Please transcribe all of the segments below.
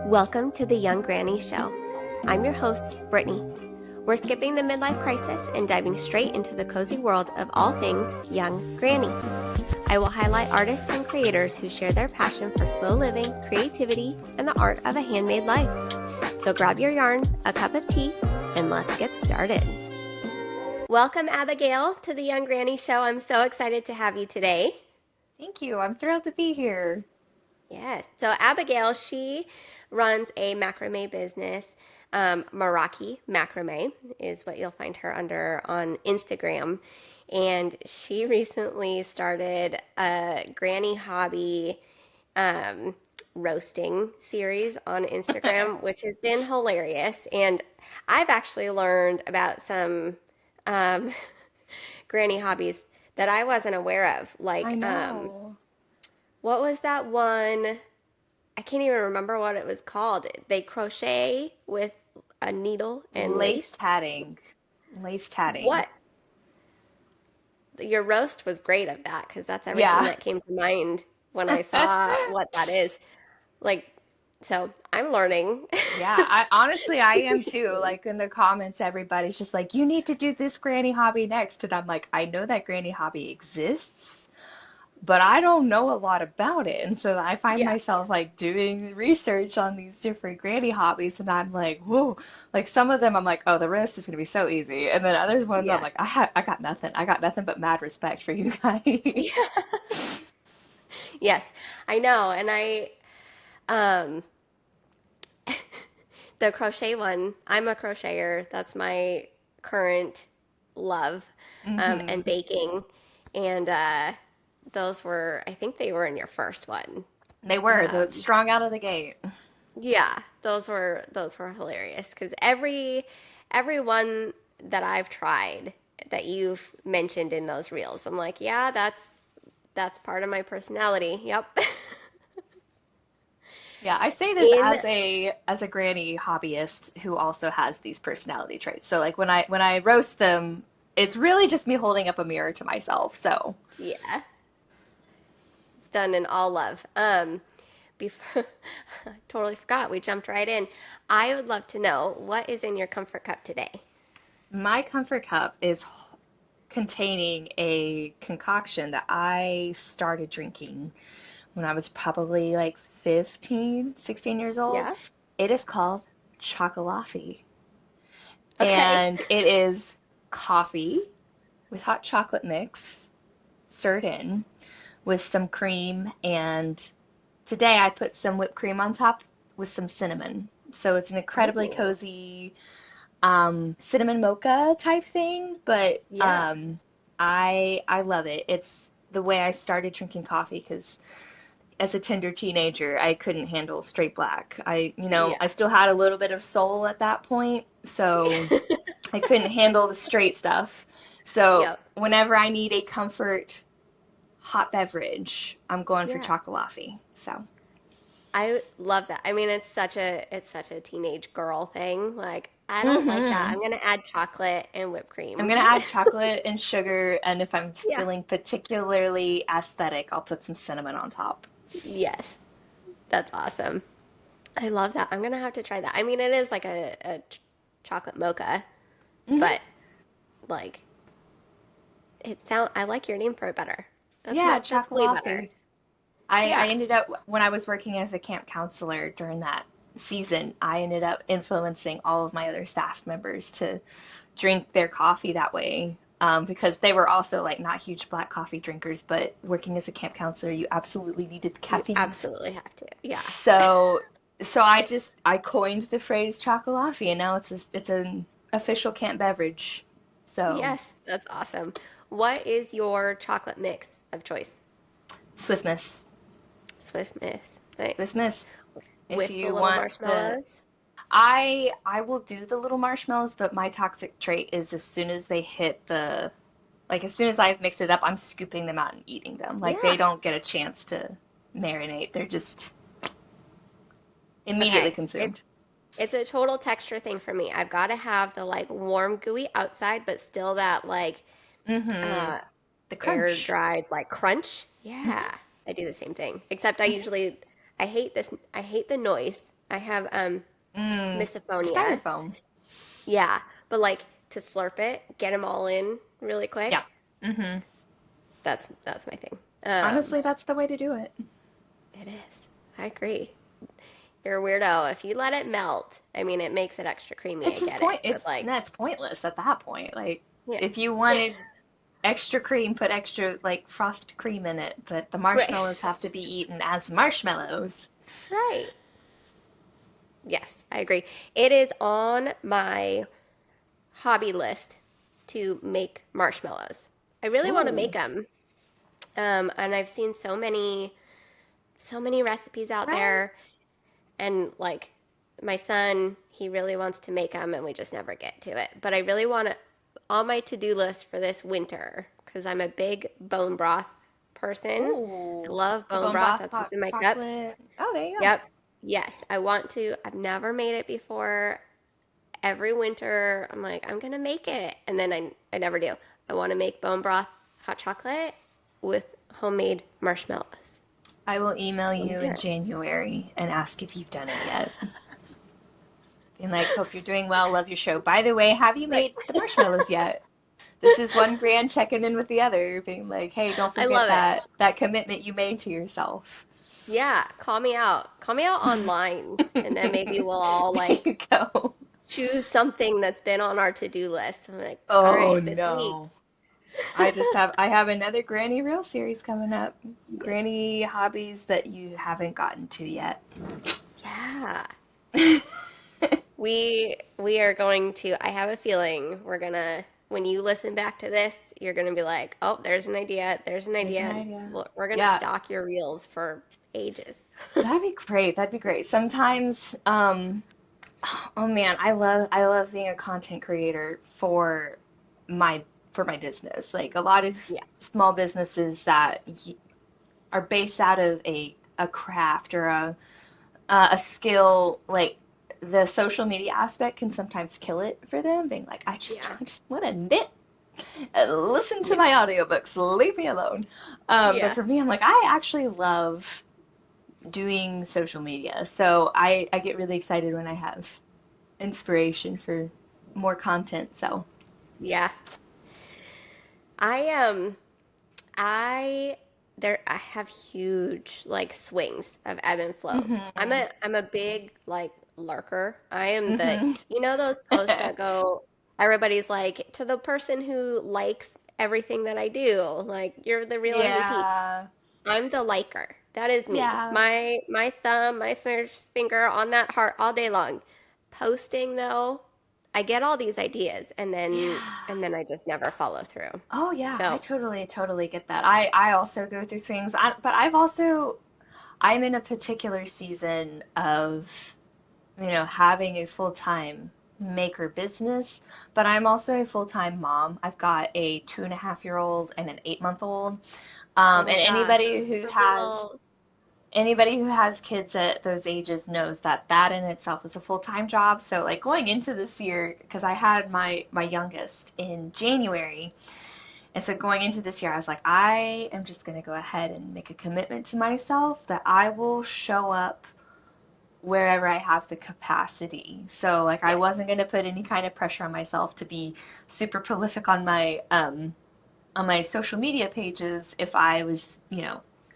Welcome to the Young Granny Show. I'm your host, Brittany. We're skipping the midlife crisis and diving straight into the cozy world of all things young granny. I will highlight artists and creators who share their passion for slow living, creativity, and the art of a handmade life. So grab your yarn, a cup of tea, and let's get started. Welcome, Abigail, to the Young Granny Show. I'm so excited to have you today. Thank you. I'm thrilled to be here. Yes. So Abigail, she runs a macrame business. Meraki Macrame is what you'll find her under on Instagram. And she recently started a granny hobby roasting series on Instagram, which has been hilarious. And I've actually learned about some um, granny hobbies that I wasn't aware of. I Like, know. what was that one? I can't even remember what it was called. They crochet with a needle and Lace lace. tatting. Lace tatting. What? Your roast was great of that because that's everything Yeah. that came to mind when I saw what that is. Like, so I'm learning. Yeah, I am too. Like in the comments, everybody's just like, you need to do this granny hobby next. And I'm like, I know that granny hobby exists, but I don't know a lot about it. And so I find Yeah. myself like doing research on these different granny hobbies, and I'm like, whoa. Like some of them, I'm like, oh, the roast is gonna be so easy, and then others ones, I'm Yeah. like, I got nothing. I got nothing but mad respect for you guys. Yeah. Yes, I know. And um, the crochet one, I'm a crocheter. That's my current love, and Hmm. baking. And those were, I think they were in your first one. They were the Um, strong out of the gate. yeah, those were hilarious because every one that I've tried that you've mentioned in those reels, I'm like, yeah, that's part of my personality. Yep. Yeah, I say this In as a granny hobbyist who also has these personality traits. So like when I roast them, it's really just me holding up a mirror to myself. So Yeah, it's done in all love. Before I totally forgot, we jumped right in. I would love to know what is in your comfort cup today. my comfort cup is containing a concoction that I started drinking when I was probably like 15, 16 years old. Yeah. It is called Chocolafi. Okay. And it is coffee with hot chocolate mix stirred in with some cream. And today I put some whipped cream on top with some cinnamon. So it's an incredibly Oh, cozy cinnamon mocha type thing, but yeah. I love it. It's the way I started drinking coffee because as a tender teenager, I couldn't handle straight black. Yeah. I still had a little bit of soul at that point, so I couldn't handle the straight stuff. So Yep. whenever I need a comfort hot beverage, I'm going for Yeah. chocolate. So, I love that. I mean, it's such a teenage girl thing. Like, I don't like that. hmm I'm gonna add chocolate and whipped I'm cream. gonna add chocolate and sugar, and if I'm Yeah. feeling particularly aesthetic, I'll put some cinnamon on top. Yes. That's awesome. I love that. I'm gonna have to try that. I mean, it is like a chocolate mocha, Hmm but like I like your name for it better. Yeah, That's way better. chocolate. I Yeah. ended up, when I was working as a camp counselor during that season, I ended up influencing all of my other staff members to drink their coffee that way. Because they were also like not huge black coffee drinkers, but working as a camp counselor, you absolutely needed You caffeine. absolutely have to. Yeah. So, I coined the phrase chocolafi, and now it's an official camp beverage. So, Yes, that's awesome. What is your chocolate mix of choice? Swiss Miss, Swiss Miss. Swiss Nice. Miss. If With the you little want the marshmallows? I will do the little marshmallows, but my toxic trait is as soon as they hit the like as soon as I mix it up, I'm scooping them out and eating them. Like they Yeah. don't get a chance to marinate. They're just immediately Okay. It's consumed. it's a total texture thing for me. I've got to have the like warm, gooey outside, but still that like Mm-hmm. uh The air crunch. dried like crunch. Mhm. Yeah. I do the same thing. Except I hate the noise I have misophonia. Styrofoam. Yeah, but like to slurp it, get them all in really Yeah. quick. Hmm. That's my thing. Honestly, that's the way to do it. It is. I agree. You're a weirdo. If you let it melt, I mean, it makes it extra creamy. I It's just get it, point. but It's like, that's pointless at that point. Like, yeah, if you wanted extra cream, put extra like frosted cream in it. But the right, marshmallows have to be eaten as marshmallows. right. Yes, I agree. It is on my hobby list to make marshmallows. I really want to make Ooh, them, and I've seen so many recipes out right? there, and like my son, he really wants to make them, and we just never get to it. But I really want to on my to-do list for this winter because I'm a big bone broth person. I Ooh, love the bone bone broth. broth That's hot what's in my cup. chocolate. Oh, there you go. Yep. Yes, I want to. I've never made it before. Every winter, I'm like, I'm gonna make it, and then I never do. I want to make bone broth hot chocolate with homemade marshmallows. I will email I'm you in there. January and ask if you've done it yet. And like, hope you're doing well. Love your show. By the way, have you Right. made the marshmallows yet? This is one grand checking in with the other, being like, hey, don't I forget love it. that commitment you made to yourself. Yeah, call me out. Call me out online, and then maybe we'll all There like you go. choose something that's been on our to-do list. I'm like, all Oh right, this week. no. I have another Granny Reel series coming up. Yes. Granny hobbies that you haven't gotten to yet. Yeah. We are going to, I have a feeling we're gonna when you listen back to this, you're gonna be like, oh, there's an idea, there's an There's an idea. idea. We're gonna Yeah, stalk your reels for ages. that'd be great. That'd be great. Sometimes, oh man, I love being a content creator my for my business. Like a lot of Yeah. small businesses that are based out of a craft or a skill, like the social media aspect can sometimes kill it for them, being like, Yeah. I just want to knit and listen to Yeah. my audiobooks, leave me alone. But Yeah. for me, I'm like, I actually love doing social media. So I get really excited when I have inspiration for more content. So, Yeah. I I I have huge like swings of ebb and flow. hmm I'm a big like lurker. I am the hmm you know those posts that go everybody's like to the person who likes everything that I do, like you're the real MVP. Yeah. I'm the liker. That is me. Yeah. My thumb, my first finger on that heart all day long. Posting though, I get all these ideas Yeah. and then I just never follow through. Oh yeah, I So, totally get that. I also go through swings, but I'm in a particular season of, having a full-time maker business, but I'm also a full-time mom. I've got a 2.5-year-old and an 8-month-old. oh my And gosh, the littles. anybody who has kids at those ages knows that that in itself is a full-time job. So like going into this year, because I had my youngest in January, and so going into this year, I was like, I am just going to go ahead and make a commitment to myself that I will show up wherever I have the capacity. So like I Yes. wasn't going to put any kind of pressure on myself to be super prolific on my social media pages if I was,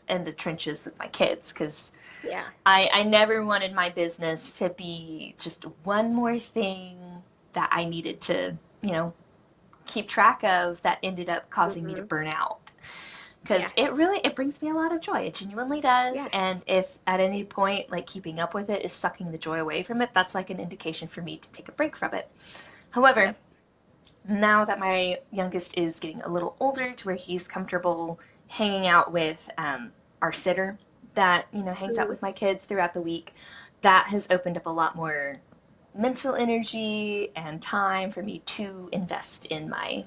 in the trenches with my kids because Yeah. I never wanted my business to be just one more thing that I needed to, you know, keep track of that ended up causing me to Hmm. burn out. Yeah. Because it brings me a lot of joy. It genuinely does. Yeah. And if at any point like keeping up with it is sucking the joy away from it, that's like an indication for me to take a break from it. However, Yep. now that my youngest is getting a little older to where he's comfortable hanging out with our sitter that, hangs out Hmm. with my kids throughout the week, that has opened up a lot more mental energy and time for me to invest in my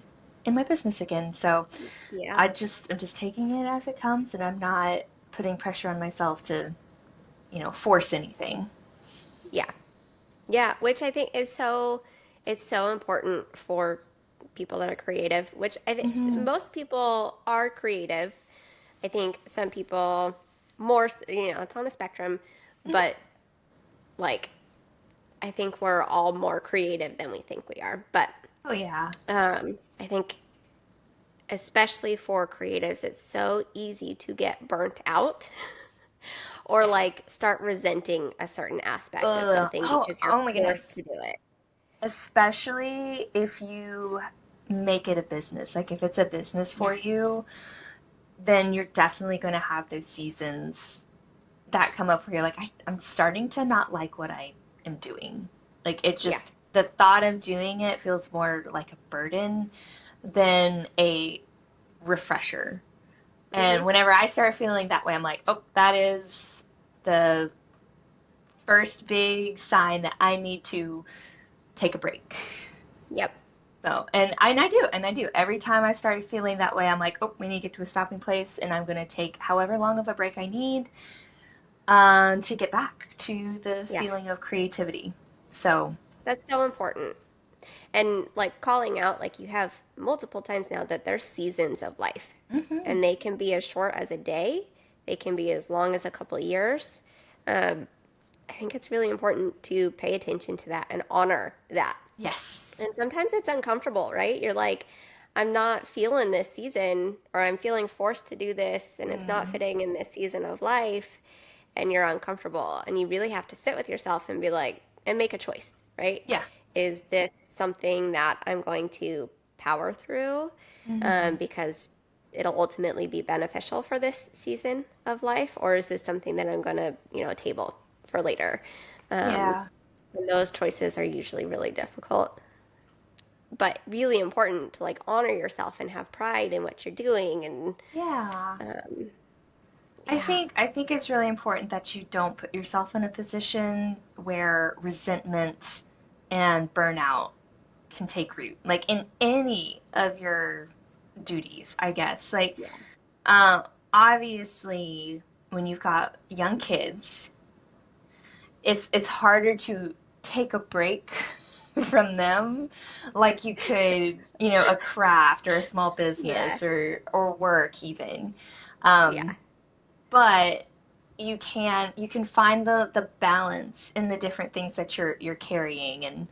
business again. So Yeah. I'm just taking it as it comes and I'm not putting pressure on myself to, force anything. Yeah. Yeah. Which I think is it's so important for people that are creative, which I think Hmm. most people are creative. I think some people more, it's on a spectrum, but like, I think we're all more creative than we think we are. But Oh yeah. I think, especially for creatives, it's so easy to get burnt out or Yeah. like start resenting a certain aspect of Ugh. something Oh, because you're oh my forced goodness. to do it. Especially if you make it a business. Like if it's a business Yeah. for you, then you're definitely going to have those seasons that come up where you're like, I'm starting to not like what I am doing. Like it Yeah. just, the thought of doing it feels more like a burden than a refresher. Hmm. And whenever I start feeling that way, I'm like, oh, that is the first big sign that I need to take a break. Yep. So, and I do. Every time I start feeling that way, I'm like, oh, we need to get to a stopping place, and I'm gonna take however long of a break I need to get back to the Yeah. feeling of creativity. So, That's so important. And like calling out, like you have multiple times now that there's seasons of life, hmm and they can be as short as a day, they can be as long as a couple of years. Um, I think it's really important to pay attention to that and honor that. yes, And sometimes it's uncomfortable, right? You're like, I'm not feeling this season, or I'm feeling forced to do this, and it's not mm, fitting in this season of life, and you're uncomfortable. And you really have to sit with yourself and be like, and make a choice, right? yeah, Is this something that I'm going to power through hmm because it'll ultimately be beneficial for this season of life? Or is this something that I'm going to, table for later? Um, yeah, and those choices are usually really difficult, but really important to like honor yourself and have pride in what you're doing. And yeah. um, I yeah, think I think it's really important that you don't put yourself in a position where resentment and burnout can take root, like in any of your duties, I guess. Like, yeah, obviously, when you've got young kids, it's harder to take a break from them, like you could, a craft or a small yeah, business or work even. Um, yeah, but you can find the balance in the different things that you're carrying and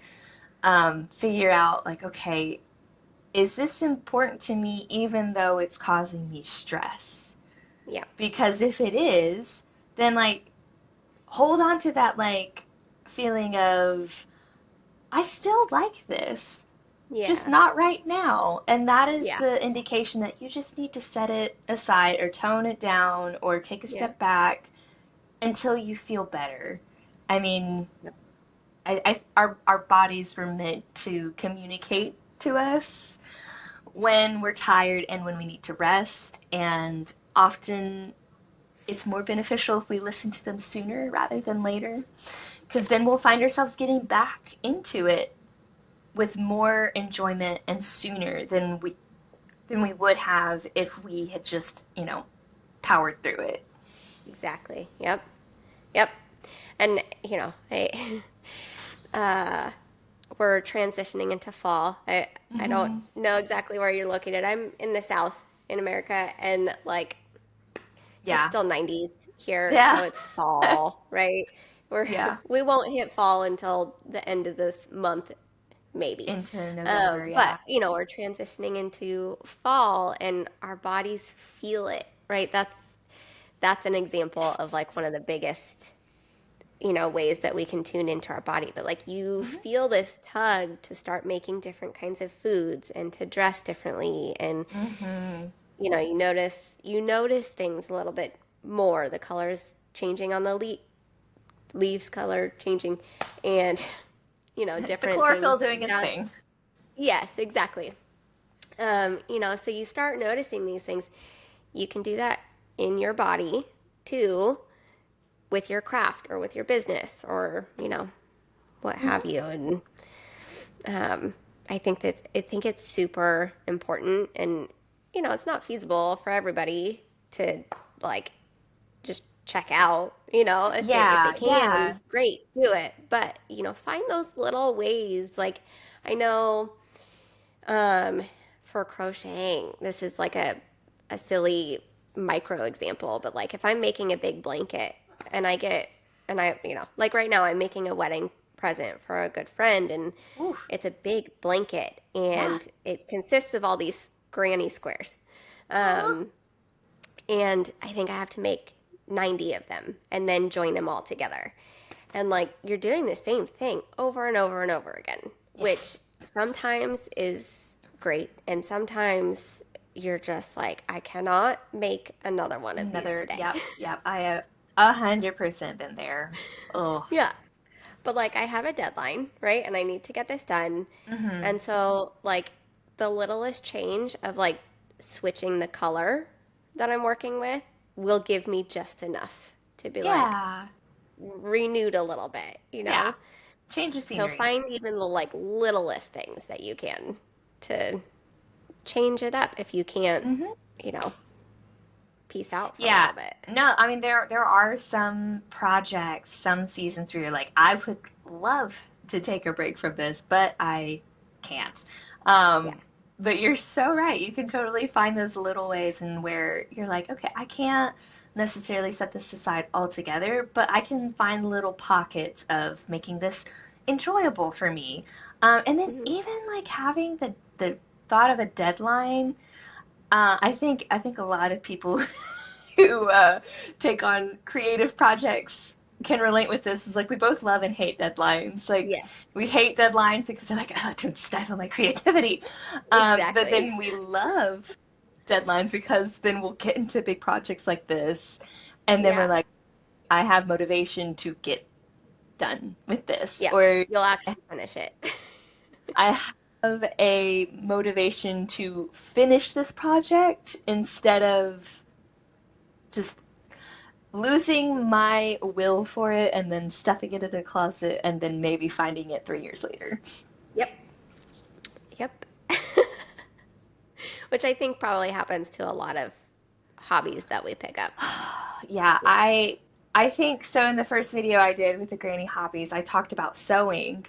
figure out like, okay, is this important to me even though it's causing me stress? yeah, Because if it is, then like hold on to that like feeling of I still like this, just yeah, not right now. And that is yeah, the indication that you just need to set it aside or tone it down or take a yeah. step back until you feel better. I mean, Yep. our bodies were meant to communicate to us when we're tired and when we need to rest, and often it's more beneficial if we listen to them sooner rather than later, because then we'll find ourselves getting back into it with more enjoyment and sooner than we would have if we had just, powered through it. Exactly. Yep. Yep. And I uh we're transitioning into fall. I don't hmm know exactly where you're located. I'm in the South in America, and like it's Yeah. still 90s here, Yeah. so it's fall, right? We're Yeah. we won't hit fall until the end of this month, maybe. Into November, But yeah. we're transitioning into fall, and our bodies feel it, right? That's an example of like one of the biggest ways that we can tune into our body. But like you hmm feel this tug to start making different kinds of foods and to dress differently, and hmm you notice things a little bit more, the colors changing on the leaves color changing, and The different chlorophyll things doing its that, thing. yes, exactly. So you start noticing these things. You can do that in your body too, with your craft or with your business, or what have hmm you. And um, I think it's super important, and it's not feasible for everybody to like just check out. If they Yeah, can, yeah. great, do it. But find those little ways. Like I know, um, for crocheting, this is like a silly micro example, but like if I'm making a big blanket and I get and like right now I'm making a wedding present for a good friend, and Oof. it's a big blanket, Yeah. and it consists of all these granny squares. Um, and I think I have to make 90 of them and then join them all together. And like you're doing the same thing over and over and over again, which Yes. sometimes is great. And sometimes you're just like, I cannot make another one of these Another, today. yep, yep. I have 100% been there. Oh. Yeah. But like I have a deadline, right? And I need to get this done. Mm-hmm. And so like the littlest change of like switching the color that I'm working with will give me just enough to be like Yeah. renewed a little bit, you Yeah. know? Change of So scenery. find even the like littlest things that you can to change it up if you can't, Mm-hmm. you know, peace out for a Yeah. little bit. No, I mean there are some projects, some seasons where you're like, I would love to take a break from this, but I can't. Yeah. Um, but you're so right. You can totally find those little ways and where you're like, okay, I can't necessarily set this aside altogether, but I can find little pockets of making this enjoyable for me. And then Hmm. even like having the thought of a deadline. I think a lot of people who take on creative projects can relate with this. Is like we both love and hate deadlines. Like Yes, we hate deadlines because they're like, oh, don't stifle my creativity. But exactly. then we love deadlines because then we'll get into big projects like this, and then we're Yeah. like, I have motivation to get done with this, Yep. or You'll actually finish it. I have a motivation to finish this project instead of just losing my will for it and then stuffing it in a closet and then maybe finding it 3 years later. Yep. Yep. Which I think probably happens to a lot of hobbies that we pick up. Yeah, Yeah. I think so. In the first video I did with the granny hobbies, I talked about sewing,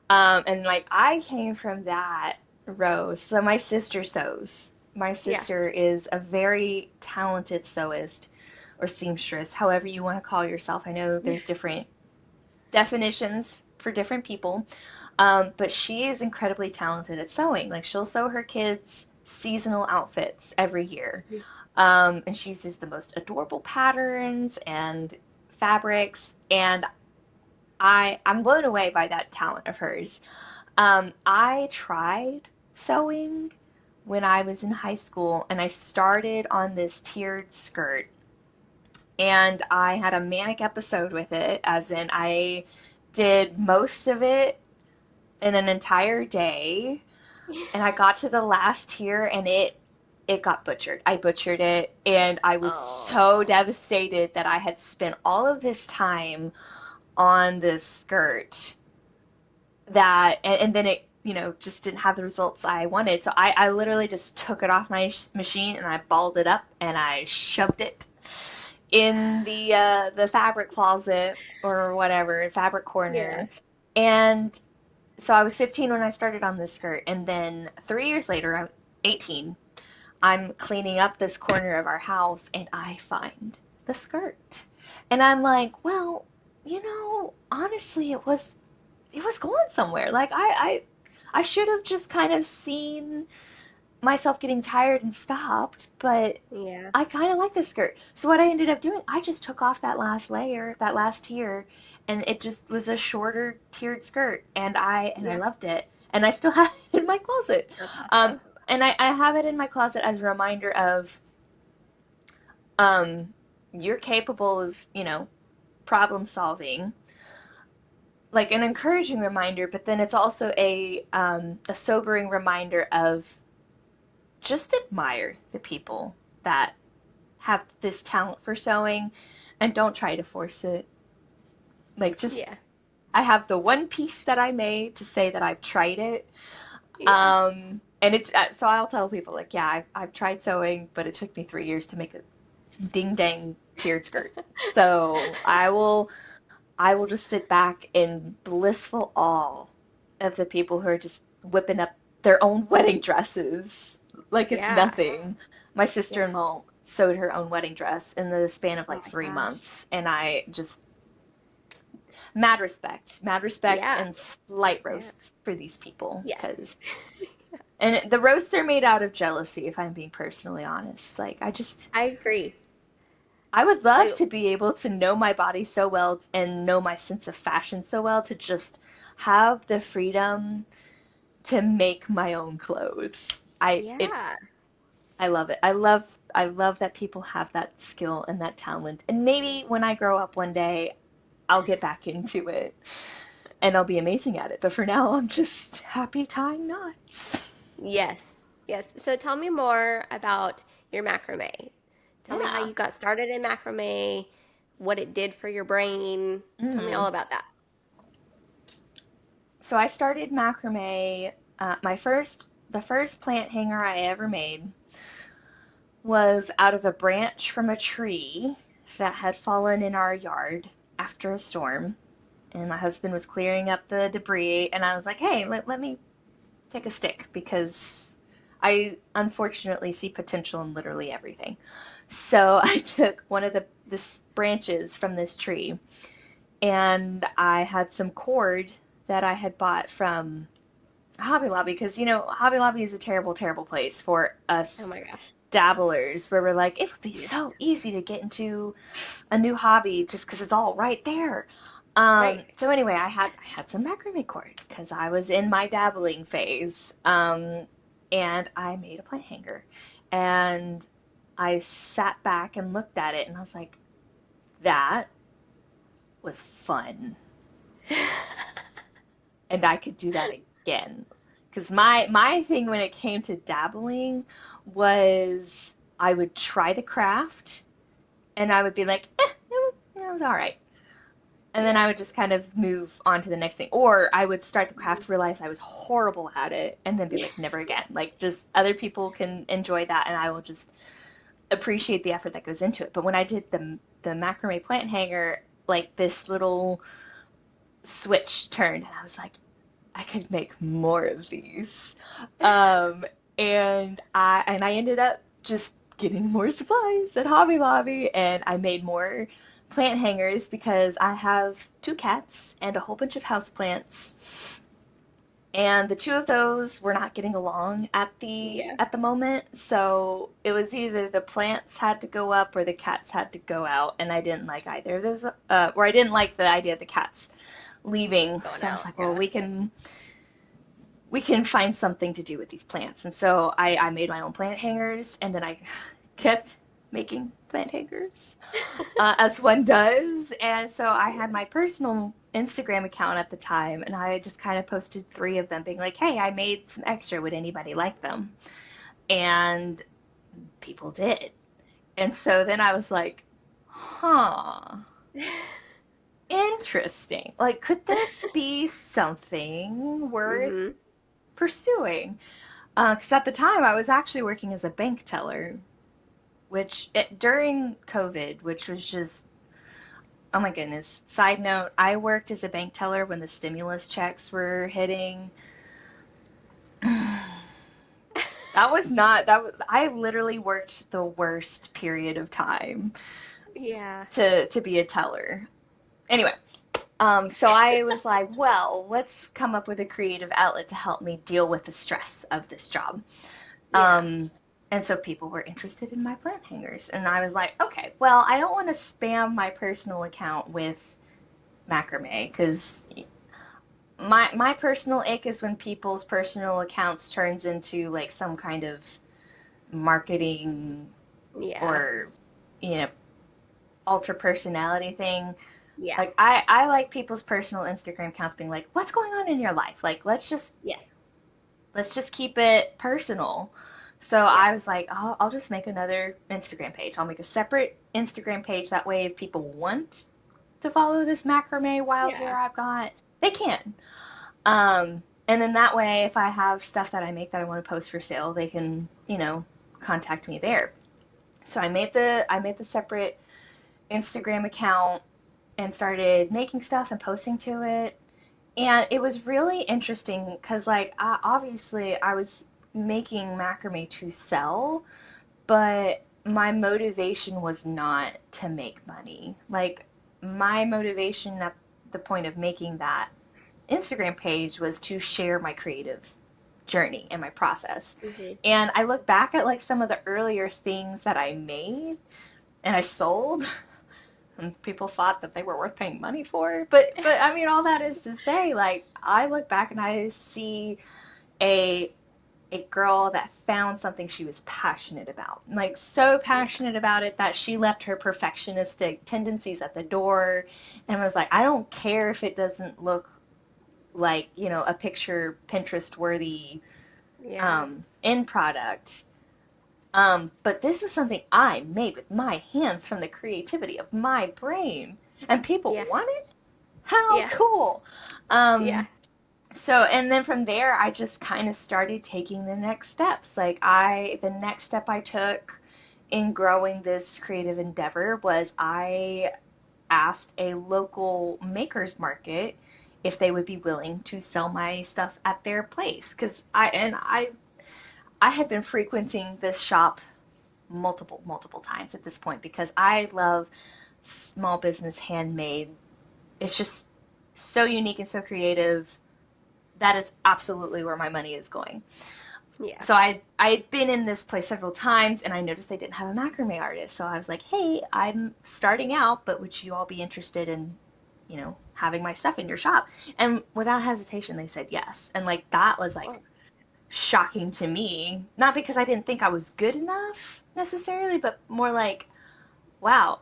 and like I came from that row. So my sister sews. My Yeah. sister is a very talented sewist or seamstress, however you want to call yourself. I know there's different definitions for different people. But she is incredibly talented at sewing. Like she'll sew her kids' seasonal outfits every year. And she uses the most adorable patterns and fabrics, and I'm blown away by that talent of hers. I tried sewing when I was in high school, and I started on this tiered skirt, and I had a manic episode with it, as in I did most of it in an entire day, and I got to the last tier and it got butchered. I butchered it and I was so Oh. devastated that I had spent all of this time on this skirt that and then it just didn't have the results I wanted. So I literally just took it off my machine and I balled it up and I shoved it in the fabric closet or whatever, fabric Yeah. corner. And so I was 15 when I started on this skirt, and then 3 years later, I'm 18. I'm cleaning up this corner of our house, and I find the skirt, and I'm like, well, honestly, it was going somewhere. Like I should have just kind of seen myself getting tired and stopped, but Yeah. I kind of like this skirt. So what I ended up doing, I just took off that last layer, that last tier, and it just was a shorter tiered skirt, and I Yeah. loved it, and I still have it in my closet. That's Um, awesome. and I have it in my closet as a reminder of um, you're capable of, problem solving, like an encouraging reminder, but then it's also a sobering reminder of just admire the people that have this talent for sewing and don't try to force it. Like, just, Yeah. I have the one piece that I made to say that I've tried it. Yeah. And so I'll tell people, like, yeah, I've tried sewing, but it took me 3 years to make a ding dang tiered skirt. So I will just sit back in blissful awe of the people who are just whipping up their own wedding dresses like it's Yeah. nothing. My Yeah. sister-in-law sewed her own wedding dress in the span of Oh like my three gosh. months, and I just mad respect Yeah. and slight Yeah. roasts for these people, Yes. because the roasts are made out of jealousy, if I'm being personally honest. Like, I agree. I would love Like, to be able to know my body so well and know my sense of fashion so well to just have the freedom to make my own clothes. I it yeah. I love it. I love that people have that skill and that talent. And maybe when I grow up one day, I'll get back into it and I'll be amazing at it. But for now, I'm just happy tying knots. Yes. Yes. So tell me more about your macrame. Tell me how Yeah. you got started in macrame, what it did for your brain. Tell me Mm. all about that. So I started macrame. The first plant hanger I ever made was out of a branch from a tree that had fallen in our yard after a storm. And my husband was clearing up the debris, and I was like, hey, let me take a stick because I unfortunately see potential in literally everything. So I took one of the branches from this tree, and I had some cord that I had bought from Hobby Lobby, because Hobby Lobby is a terrible, terrible place for Oh us my gosh. dabblers, where we're like, it would be Yes. so easy to get into a new hobby just because it's all right there. Right. So anyway, I had some macrame cord because I was in my dabbling phase, and I made a plant hanger, and I sat back and looked at it, and I was like, that was fun, and I could do that again. Because my thing when it came to dabbling was I would try the craft, and I would be like, it was all right. And then Yeah. I would just kind of move on to the next thing. Or I would start the craft, realize I was horrible at it, and then be Yeah. like, never again. Like, just other people can enjoy that, and I will just appreciate the effort that goes into it. But when I did the macrame plant hanger, like this little switch turned, and I was like, I could make more of these. Um, and I ended up just getting more supplies at Hobby Lobby, and I made more plant hangers because I have two cats and a whole bunch of houseplants, and the two of those were not getting along Yeah. at the moment. So it was either the plants had to go up or the cats had to go out, and I didn't like either of those. Or I didn't like the idea of the cats leaving. Going So I was out. like, well, Yeah. we can find something to do with these plants. And so I made my own plant hangers, and then I kept making plant hangers, as one does. And so I had Yeah. my personal Instagram account at the time, and I just kind of posted three of them, being like, hey, I made some extra. Would anybody like them? And people did. And so then I was like, huh, interesting. Like, could this be something worth Mm-hmm. pursuing? Because at the time I was actually working as a bank teller, during COVID, which was just, oh my goodness. Side note, I worked as a bank teller when the stimulus checks were hitting. I literally worked the worst period of time Yeah. to be a teller. Anyway, so I was like, well, let's come up with a creative outlet to help me deal with the stress of this job. Yeah. Um, and so people were interested in my plant hangers. And I was like, okay, well, I don't want to spam my personal account with macrame because my personal ick is when people's personal accounts turns into like some kind of marketing Yeah. or, you know, alter personality thing. Yeah. Like I like people's personal Instagram accounts being like, what's going on in your life? Like Yes. let's just keep it personal. So Yeah. I was like, oh, I'll just make another Instagram page. I'll make a separate Instagram page. That way, if people want to follow this macrame wild Yeah. hair I've got, they can. And then that way, if I have stuff that I make that I want to post for sale, they can, contact me there. So I made the separate Instagram account and started making stuff and posting to it. And it was really interesting because, like, obviously I was making macrame to sell, but my motivation was not to make money. Like, my motivation the point of making that Instagram page was to share my creative journey and my process. Hmm. And I look back at like some of the earlier things that I made and I sold, and people thought that they were worth paying money for. But I mean, all that is to say, like, I look back and I see a a girl that found something she was passionate about, like so Yeah. passionate about it that she left her perfectionistic tendencies at the door and was like, I don't care if it doesn't look like, a picture Pinterest worthy Yeah. end product. But this was something I made with my hands from the creativity of my brain, and people Yeah. want it. How Yeah. cool! Yeah. Um, and then from there, I just kind of started taking the next steps. The next step I took in growing this creative endeavor was I asked a local makers market if they would be willing to sell my stuff at their place. Because I had been frequenting this shop multiple times at this point because I love small business handmade. It's just so unique and so creative. That is absolutely where my money is going. Yeah. So I'd been in this place several times and I noticed they didn't have a macrame artist. So I was like, hey, I'm starting out, but would you all be interested in, having my stuff in your shop? And without hesitation, they said yes. And like that was like Oh, shocking to me. Not because I didn't think I was good enough necessarily, but more like, wow,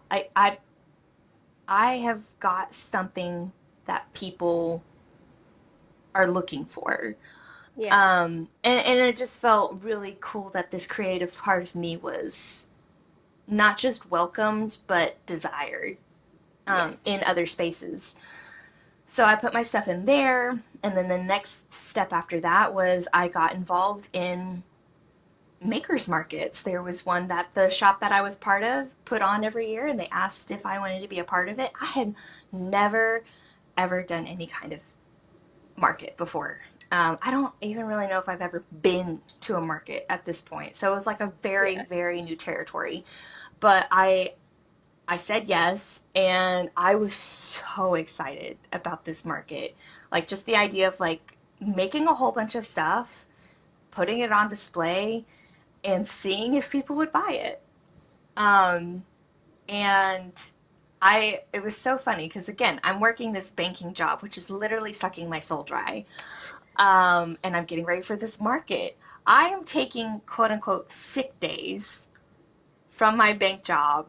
I have got something that people are looking for. yeah. And it just felt really cool that this creative part of me was not just welcomed, but desired Yes. in other spaces. So I put my stuff in there, and then the next step after that was I got involved in makers markets. There was one that the shop that I was part of put on every year, and they asked if I wanted to be a part of it. I had never, ever done any kind of market before. I don't even really know if I've ever been to a market at this point. So it was like a very, Yeah. very new territory. But I said yes, and I was so excited about this market. Like just the idea of like making a whole bunch of stuff, putting it on display, and seeing if people would buy it. Um, and it was so funny because again, I'm working this banking job, which is literally sucking my soul dry. And I'm getting ready for this market. I am taking quote unquote sick days from my bank job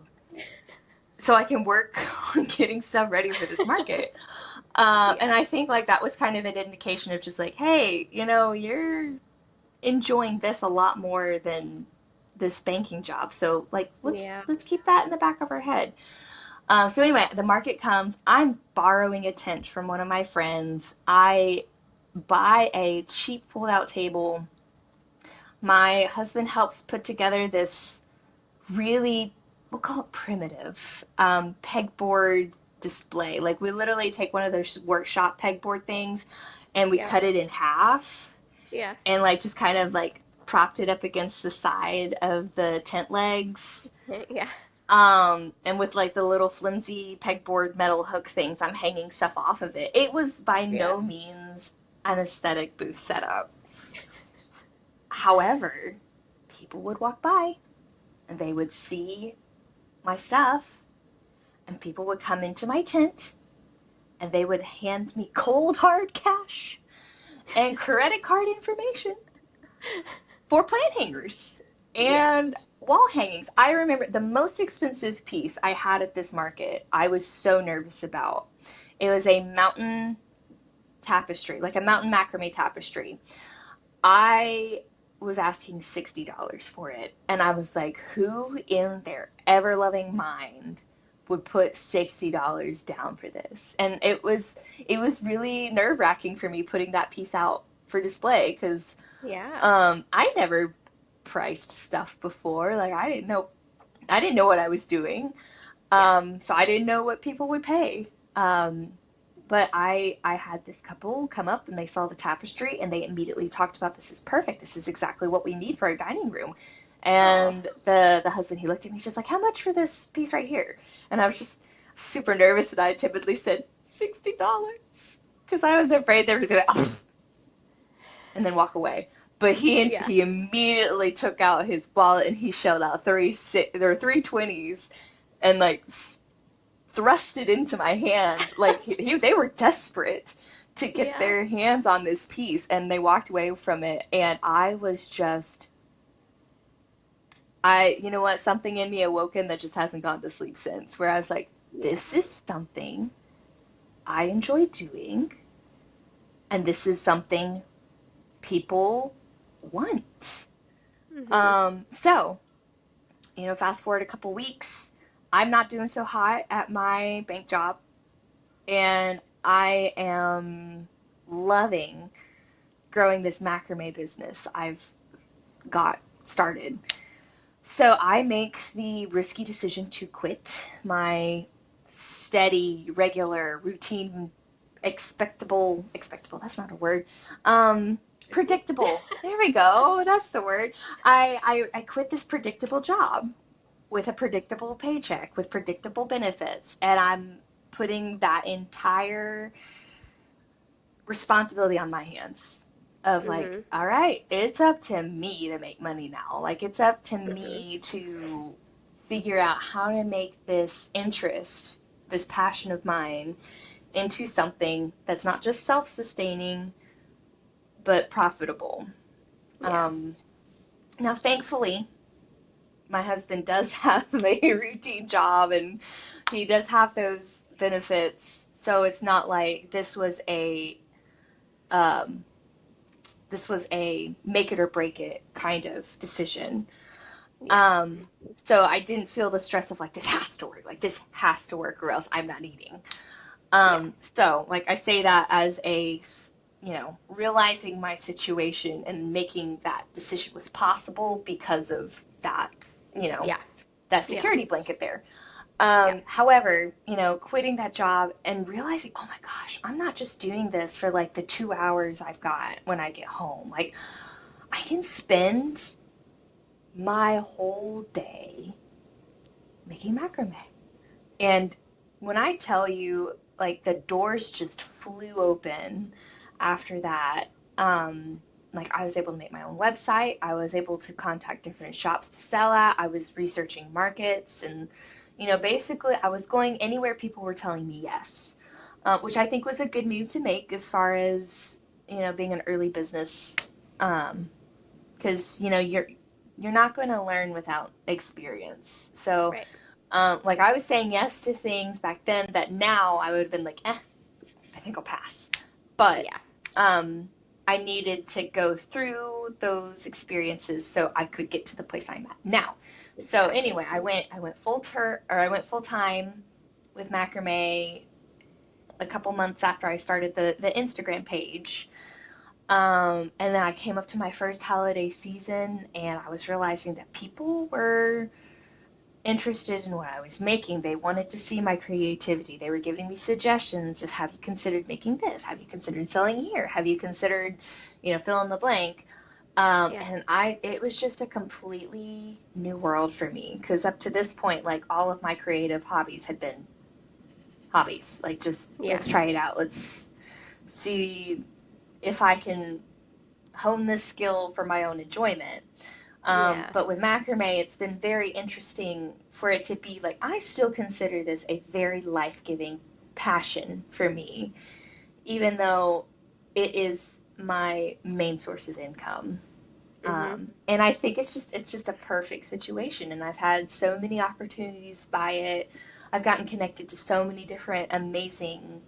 so I can work on getting stuff ready for this market. And Yeah. I think like that was kind of an indication of just like, hey, you're enjoying this a lot more than this banking job. So like Yeah. let's keep that in the back of our head. So anyway, the market comes. I'm borrowing a tent from one of my friends. I buy a cheap fold-out table. My husband helps put together this really, we'll call it primitive, pegboard display. Like we literally take one of those workshop pegboard things and we Yeah. cut it in half Yeah. and like just kind of like propped it up against the side of the tent legs. Yeah. And with like the little flimsy pegboard metal hook things, I'm hanging stuff off of it. It was by Yeah. no means an aesthetic booth setup. However, people would walk by and they would see my stuff, and people would come into my tent and they would hand me cold hard cash and credit card information for plant hangers Yeah. and wall hangings. I remember the most expensive piece I had at this market, I was so nervous about. It was a mountain tapestry, like a mountain macrame tapestry. I was asking $60 for it. And I was like, who in their ever loving mind would put $60 down for this? And it was really nerve wracking for me putting that piece out for display because Yeah. I never priced stuff before. Like I didn't know what I was doing. Yeah. So I didn't know what people would pay. But I had this couple come up and they saw the tapestry and they immediately talked about this is perfect. This is exactly what we need for our dining room. Oh. And the husband, he looked at me, he's just like, how much for this piece right here? And I was just super nervous and I timidly said $60 because I was afraid they were going to and then walk away. But Yeah. he immediately took out his wallet and he shelled out there were three 20s and like thrust it into my hand. Like they were desperate to get Yeah. their hands on this piece and they walked away from it and I was just you know what, something in me awoken that just hasn't gone to sleep since, where I was like, Yeah. this is something I enjoy doing, and this is something people want. Mhm. So, fast forward a couple weeks, I'm not doing so hot at my bank job, and I am loving growing this macrame business I've got started. So I make the risky decision to quit my steady, regular, routine, expectable, that's not a word. Um, Predictable. There we go. That's the word. I quit this predictable job with a predictable paycheck, with predictable benefits, and I'm putting that entire responsibility on my hands of like, Mhm. all right, it's up to me to make money now. Like it's up to Mhm. me to figure out how to make this interest, this passion of mine into something that's not just self-sustaining but profitable. Yeah. Um, Now, thankfully, my husband does have a routine job and he does have those benefits. So it's not like um, this was a make it or break it kind of decision. Yeah. Um, so I didn't feel the stress of like this has to work, like this has to work or else I'm not eating. Yeah. So like I say that as realizing my situation and making that decision was possible because of that, you know, Yeah. that Yeah. security blanket there. Yeah. However, quitting that job and realizing, oh my gosh, I'm not just doing this for like the 2 hours I've got when I get home. Like I can spend my whole day making macrame. And when I tell you, like, the doors just flew open after that, like, I was able to make my own website. I was able to contact different shops to sell at. I was researching markets. And, basically, I was going anywhere people were telling me yes, which I think was a good move to make as far as, being an early business. Because, you're not going to learn without experience. So, Right. like I was saying yes to things back then that now I would have been like, I think I'll pass. But Yeah. um, I needed to go through those experiences so I could get to the place I'm at now. So Exactly. anyway, I went full time with macrame a couple months after I started the Instagram page. And then I came up to my first holiday season and I was realizing that people were interested in what I was making. They wanted to see my creativity. They were giving me suggestions of have you considered making this? Have you considered selling here? Have you considered, fill in the blank? Yeah. And it was just a completely new world for me because up to this point, like all of my creative hobbies had been hobbies. Like just Yeah. let's try it out. Let's see if I can hone this skill for my own enjoyment. Yeah. But with macrame, it's been very interesting for it to be like, I still consider this a very life-giving passion for me, even though it is my main source of income. Mhm. And I think it's just a perfect situation. And I've had so many opportunities by it. I've gotten connected to so many different amazing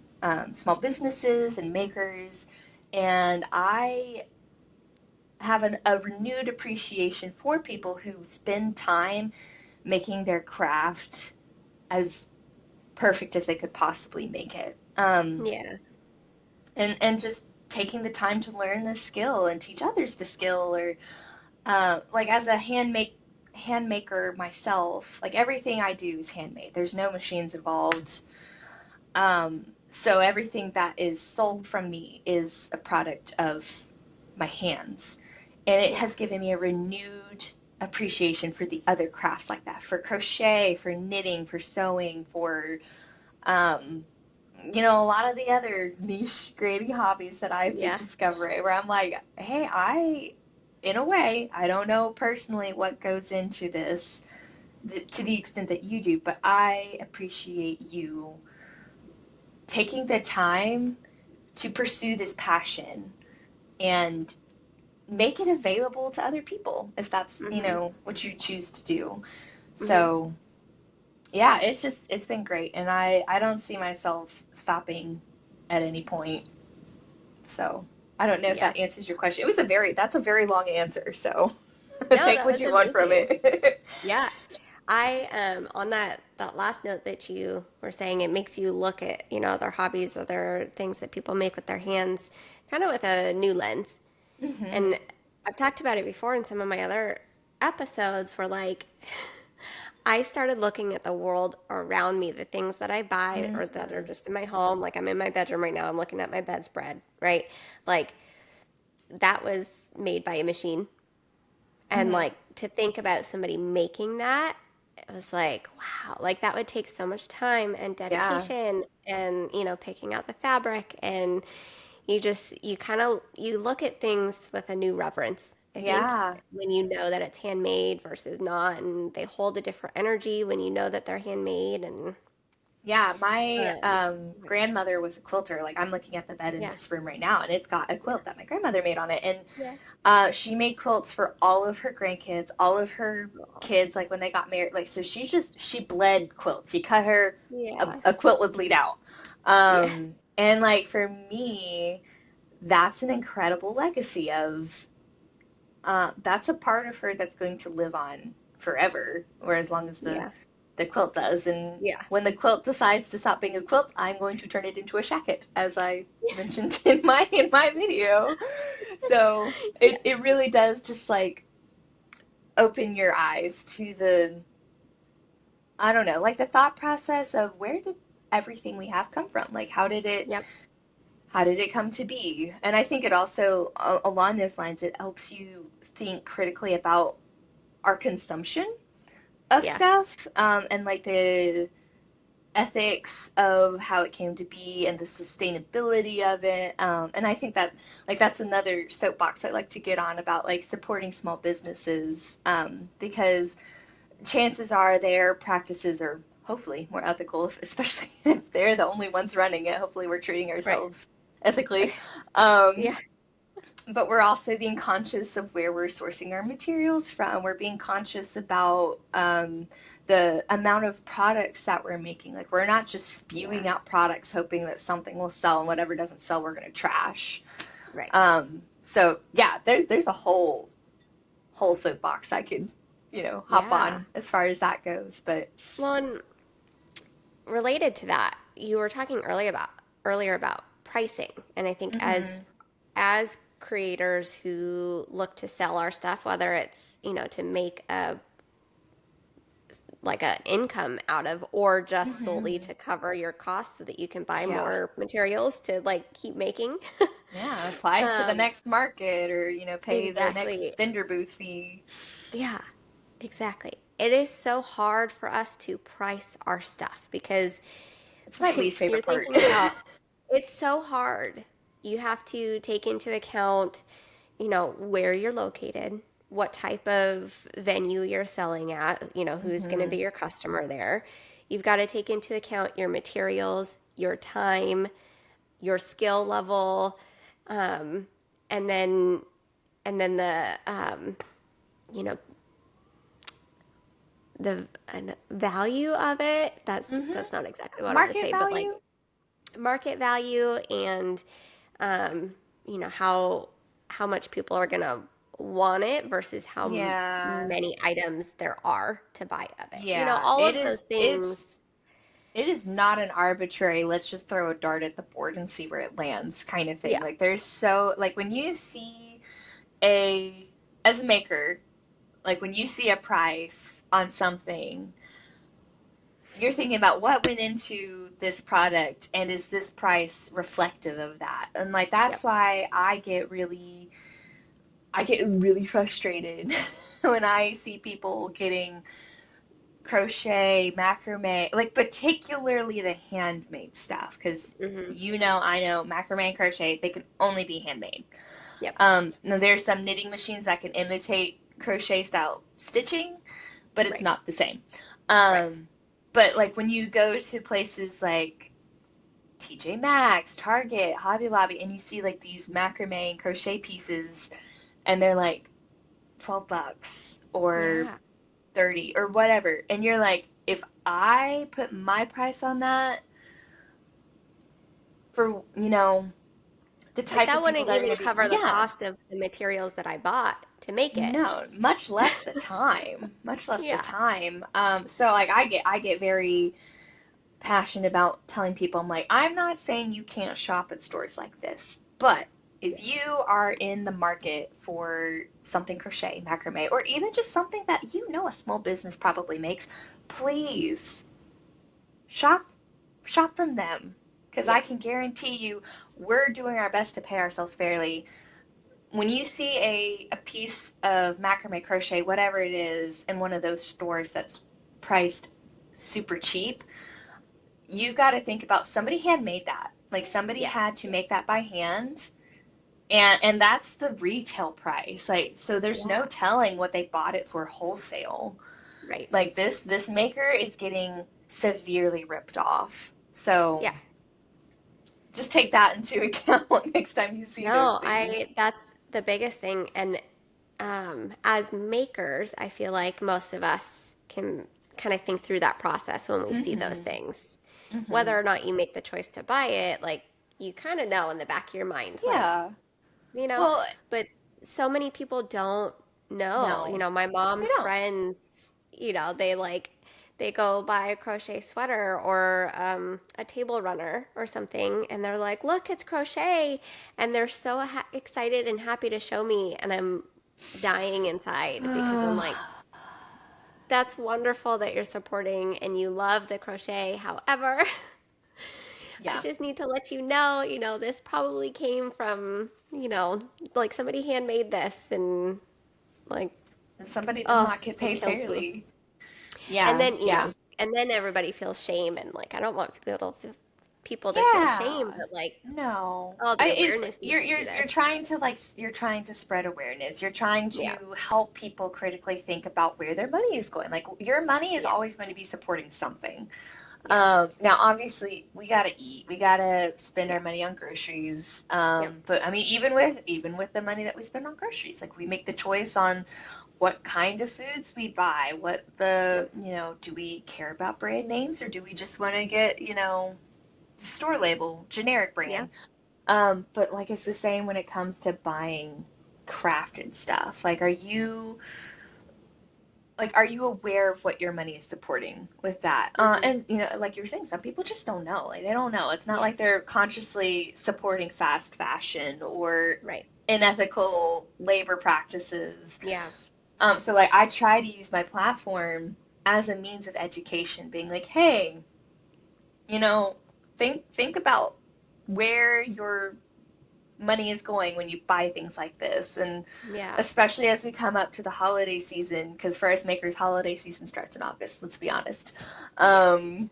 small businesses and makers. And I have a renewed appreciation for people who spend time making their craft as perfect as they could possibly make it. Yeah. And just taking the time to learn the skill and teach others the skill or like as a hand maker myself, like everything I do is handmade. There's no machines involved. So everything that is sold from me is a product of my hands. And it Yeah. has given me a renewed appreciation for the other crafts like that, for crochet, for knitting, for sewing, for um, a lot of the other niche granny hobbies that I've been Yeah. discovering where I'm like, hey, in a way, I don't know personally what goes into this to the extent that you do, but I appreciate you taking the time to pursue this passion and make it available to other people if that's, Mhm. what you choose to do. Mhm. So, yeah, it's been great and I don't see myself stopping at any point. So, I don't know if Yeah. that answers your question. That's a very long answer, so No, take that what was you want from amazing. it. Yeah. I on that last note that you were saying, it makes you look at, other hobbies, other things that people make with their hands, kind of with a new lens. Hmm. And I've talked about it before in some of my other episodes where like I started looking at the world around me, the things that I buy or that are Hmm. just in my home. Like I'm in my bedroom right now, I'm looking at my bedspread, right? Like that was made by a machine. And Hmm. like to think about somebody making that, it was like, wow, like that would take so much time and Yeah. dedication and, picking out the fabric and you kind of you look at things with a new reverence. I think Yeah. when you know that it's handmade versus not, and they hold a different energy when you know that they're handmade, and Yeah, my um, grandmother was a quilter. Like I'm looking at the bed in yeah, this room right now, and it's got a yeah, quilt that my grandmother made on it. And yeah, she made quilts for all of her grandkids, all of her aw, kids, like when they got married. Like so, she bled quilts. You cut her, yeah, a quilt would bleed out. yeah, And like for me, that's an incredible legacy of that's a part of her that's going to live on forever, or as long as the yeah, quilt does. And yeah, when the quilt decides to stop being a quilt, I'm going to turn it into a shacket, as I mentioned in my video. So yeah, it really does just like open your eyes to the I don't know, like the thought process of where did everything we have come from? Like yep, how did it come to be? And I think it also along those lines it helps you think critically about our consumption of yeah, stuff and like the ethics of how it came to be and the sustainability of it. And I think that like that's another soapbox I like to get on about like supporting small businesses because chances are their practices are hopefully more ethical, especially if they're the only ones running it. Hopefully we're treating right, ourselves ethically. Um, yeah, but we're also being conscious of where we're sourcing our materials from. We're being conscious about the amount of products that we're making. Like we're not just spewing yeah, out products hoping that something will sell, and whatever doesn't sell, we're going to trash. right, So yeah, there's a whole soapbox I could hop yeah. on as far as that goes. But Well, and related to that, you were talking earlier about pricing, and I think as mhm, as creators who look to sell our stuff, whether it's to make a income out of, or just solely mhm, to cover your costs so that you can buy yeah, more materials to like keep making. yeah, apply to the um, next market or pay the next exactly. vendor booth fee. Yeah, exactly. It is so hard for us to price our stuff because It's my when least you're favorite part. thinking about it's so hard. You have to take into account, where you're located, what type of venue you're selling at, who's going to be Hmm. your customer there. You've got to take into account your materials, your time, your skill level, um, and then you know the value of it. That's Hmm. that's not exactly what I want to Market say, but like value? market value and um, how much people are gonna want it versus how Yeah. many items there are to buy of it. Yeah. All It of those is things. it is not an arbitrary, let's just throw a dart at the board and see where it lands kind of thing. Yeah, Like there's so like when you see a as a maker, like when you see a price on something, you're thinking about what went into this product and is this price reflective of that? And like yep, that's why I get really frustrated when I see people getting crochet, macrame, like particularly the handmade stuff, because Hmm. I know macrame and crochet, they can only be handmade. Yep. Now there's some knitting machines that can imitate crochet style stitching, but it's Right. not the same. Right. Um, but like when you go to places like TJ Maxx, Target, Hobby Lobby, and you see like these macrame and crochet pieces, and they're like $12 or Yeah. 30 or whatever, and you're like, if I put my price on that for, the Like type that of people wouldn't that are even going to be, cover the yeah, cost of the materials that I bought to make it. no, much less the time, much less the Yeah. time. So like I get very passionate about telling people, I'm like, I'm not saying you can't shop at stores like this, but Yeah. if you are in the market for something crochet, macrame, or even just something that a small business probably makes, please shop shop from them, because I Yeah. can guarantee you we're doing our best to pay ourselves fairly. When you see a piece of macrame crochet, whatever it is, in one of those stores that's priced super cheap, you've got to think about somebody handmade that. Like somebody Yeah. had to make that by hand. And that's the retail price. Like so there's no Yeah. telling what they bought it for wholesale. Right. Like this maker is getting severely ripped off. So Yeah. just take that into account next time you see those No, things. that's the biggest thing. And as makers, I feel like most of us can kind of think through that process when we see those Mm-hmm. things. Mm-hmm. Whether or not you make the choice to buy it, like you kind of know in the back of your mind, like, Yeah. you know, Well, but so many people don't know. no, My they mom's don't. friends, they go buy a crochet sweater or a table runner or something, and they're like, "Look, it's crochet," and they're so excited and happy to show me, and I'm dying inside because I'm like, "That's wonderful that you're supporting and you love the crochet. However, I Yeah. just need to let you know, this probably came from, like somebody handmade this and like, And somebody did oh, not get it paid kills me. fairly. And Yeah. then, Yeah. and then everybody feels shame and like I don't want people to feel shame, Yeah. but like, No. oh, the It's awareness needs to be you're there. trying to you're trying to spread awareness. You're trying Yeah. to help people critically think about where their money is going. Like your money is Yeah. always going to be supporting something. Yeah. Now obviously we gotta eat. We gotta spend our Yeah. money on groceries. Yep. But I mean even with the money that we spend on groceries, like we make the choice on what kind of foods we buy, Yep. do we care about brand names or do we just want to get, the store label, generic Yeah. brand? But like it's the same when it comes to buying crafted stuff. Are you aware of what your money is supporting with that? Hmm. And like you were saying, some people just don't know. Like they don't know. It's not Yeah. like they're consciously supporting fast fashion or Right. unethical labor practices. Yeah. So like I try to use my platform as a means of education, being like, hey, you know, think about where your money is going when you buy things like this, and Yeah. especially as we come up to the holiday season, because for us makers, holiday season starts in August. Let's be honest. Yes. Um,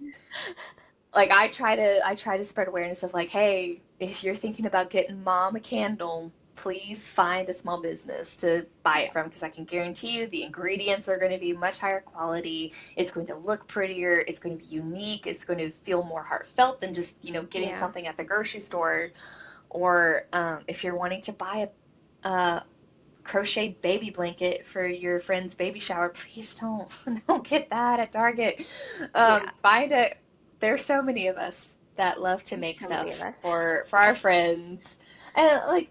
like I try to spread awareness of like, hey, if you're thinking about getting mom a candle, please find a small business to buy it Yeah. from because I can guarantee you the ingredients are going to be much higher quality. It's going to look prettier. It's going to be unique. It's going to feel more heartfelt than just getting Yeah. something at the grocery store. Or if you're wanting to buy a crochet baby blanket for your friend's baby shower, please don't get that at Target. Yeah. Find it. There's so many of us that love to There's make so many of stuff us. for Yeah. our friends, and like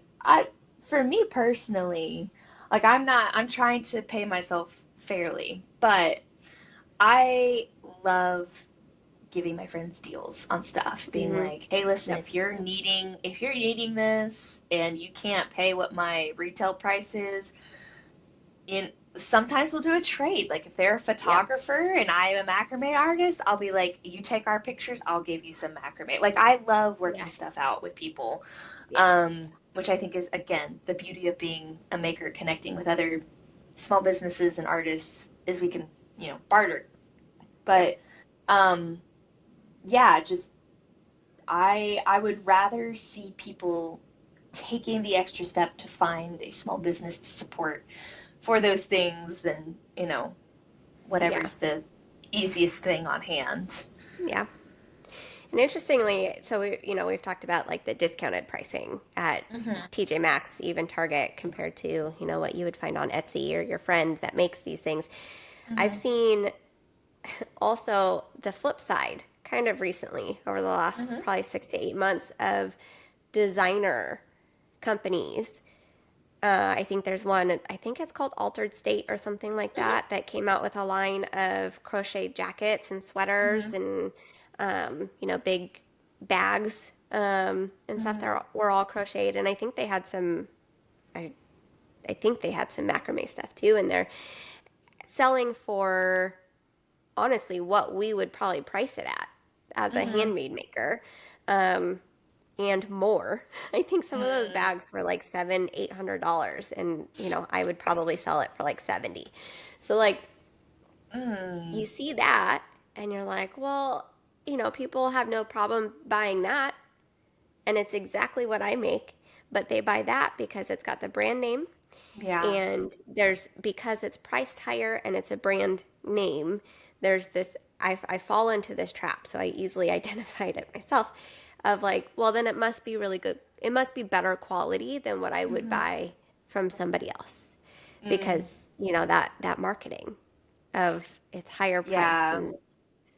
for me personally, like I'm trying to pay myself fairly, but I love giving my friends deals on stuff, being Hmm. like, "Hey, listen, Yep. if you're needing this and you can't pay what my retail price is, in sometimes we'll do a trade. Like if they're a Yep. photographer and I am a macrame artist, I'll be like, you take our pictures, I'll give you some macrame. Like I love working Yeah. stuff out with people, Yeah. which I think is again the beauty of being a maker, connecting with other small businesses and artists is we can barter Yep. But um, yeah, just I would rather see people taking the extra step to find a small business to support for those things than, Yeah. whatever's the easiest thing on hand. Yeah. And interestingly, so we've talked about like the discounted pricing at Hmm. TJ Maxx, even Target, compared to, what you would find on Etsy or your friend that makes these things. I've Hmm. seen also the flip side kind of recently over the last Hmm. probably 6 to 8 months of designer companies. I think there's one, I think it's called Altered State or something like Hmm. that came out with a line of crocheted jackets and sweaters Hmm. and, big bags and stuff Hmm. that were all crocheted. And I, I think they had some macrame stuff too. And they're selling for honestly what we would probably price it at as a Hmm. handmade maker. Um, and more. I think some of those Mm. bags were like $700-800, and I would probably sell it for like 70. So like Mm. you see that, and you're like, well, people have no problem buying that, and it's exactly what I make, but they buy that because it's got the brand name, Yeah. and because it's priced higher and it's a brand name, there's this, I fall into this trap, so I easily identified it myself of like, well, then it must be really good, it must be better quality than what I would Hmm. buy from somebody else, Mm. because that marketing of it's higher priced. Yeah. And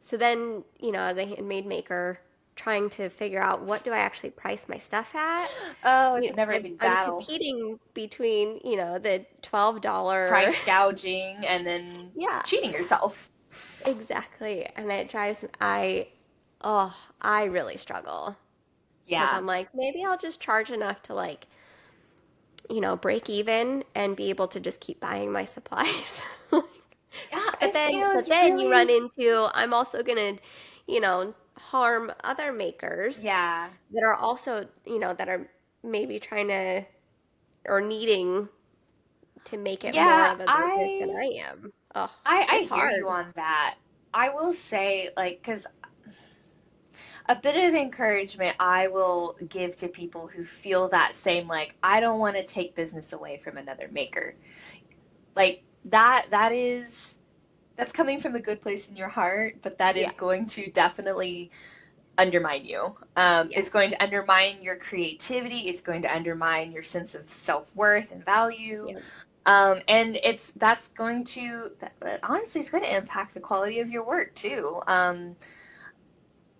so then, as a handmade maker, trying to figure out what do I actually price my stuff at. Oh, it's a never-ending I'm battle. competing between, the $12. Price gouging and then Yeah, cheating yourself. exactly. And I really struggle because Yeah. I'm like, maybe I'll just charge enough to like, break even and be able to just keep buying my supplies. Yeah, But it's then, but it's then you run really into, I'm also gonna, harm other makers yeah. that are also, that are maybe trying to or needing to make it more Yeah, of a business than I am. Oh, I it's hear you hard. on that. I will say, like, because a bit of encouragement I will give to people who feel that same, like, I don't want to take business away from another maker. Like that's coming from a good place in your heart, but that Yeah. is going to definitely undermine you. It's Yes. going to undermine your creativity. It's going to undermine your sense of self-worth and value. Yeah. And that's going to honestly, it's going to impact the quality of your work too.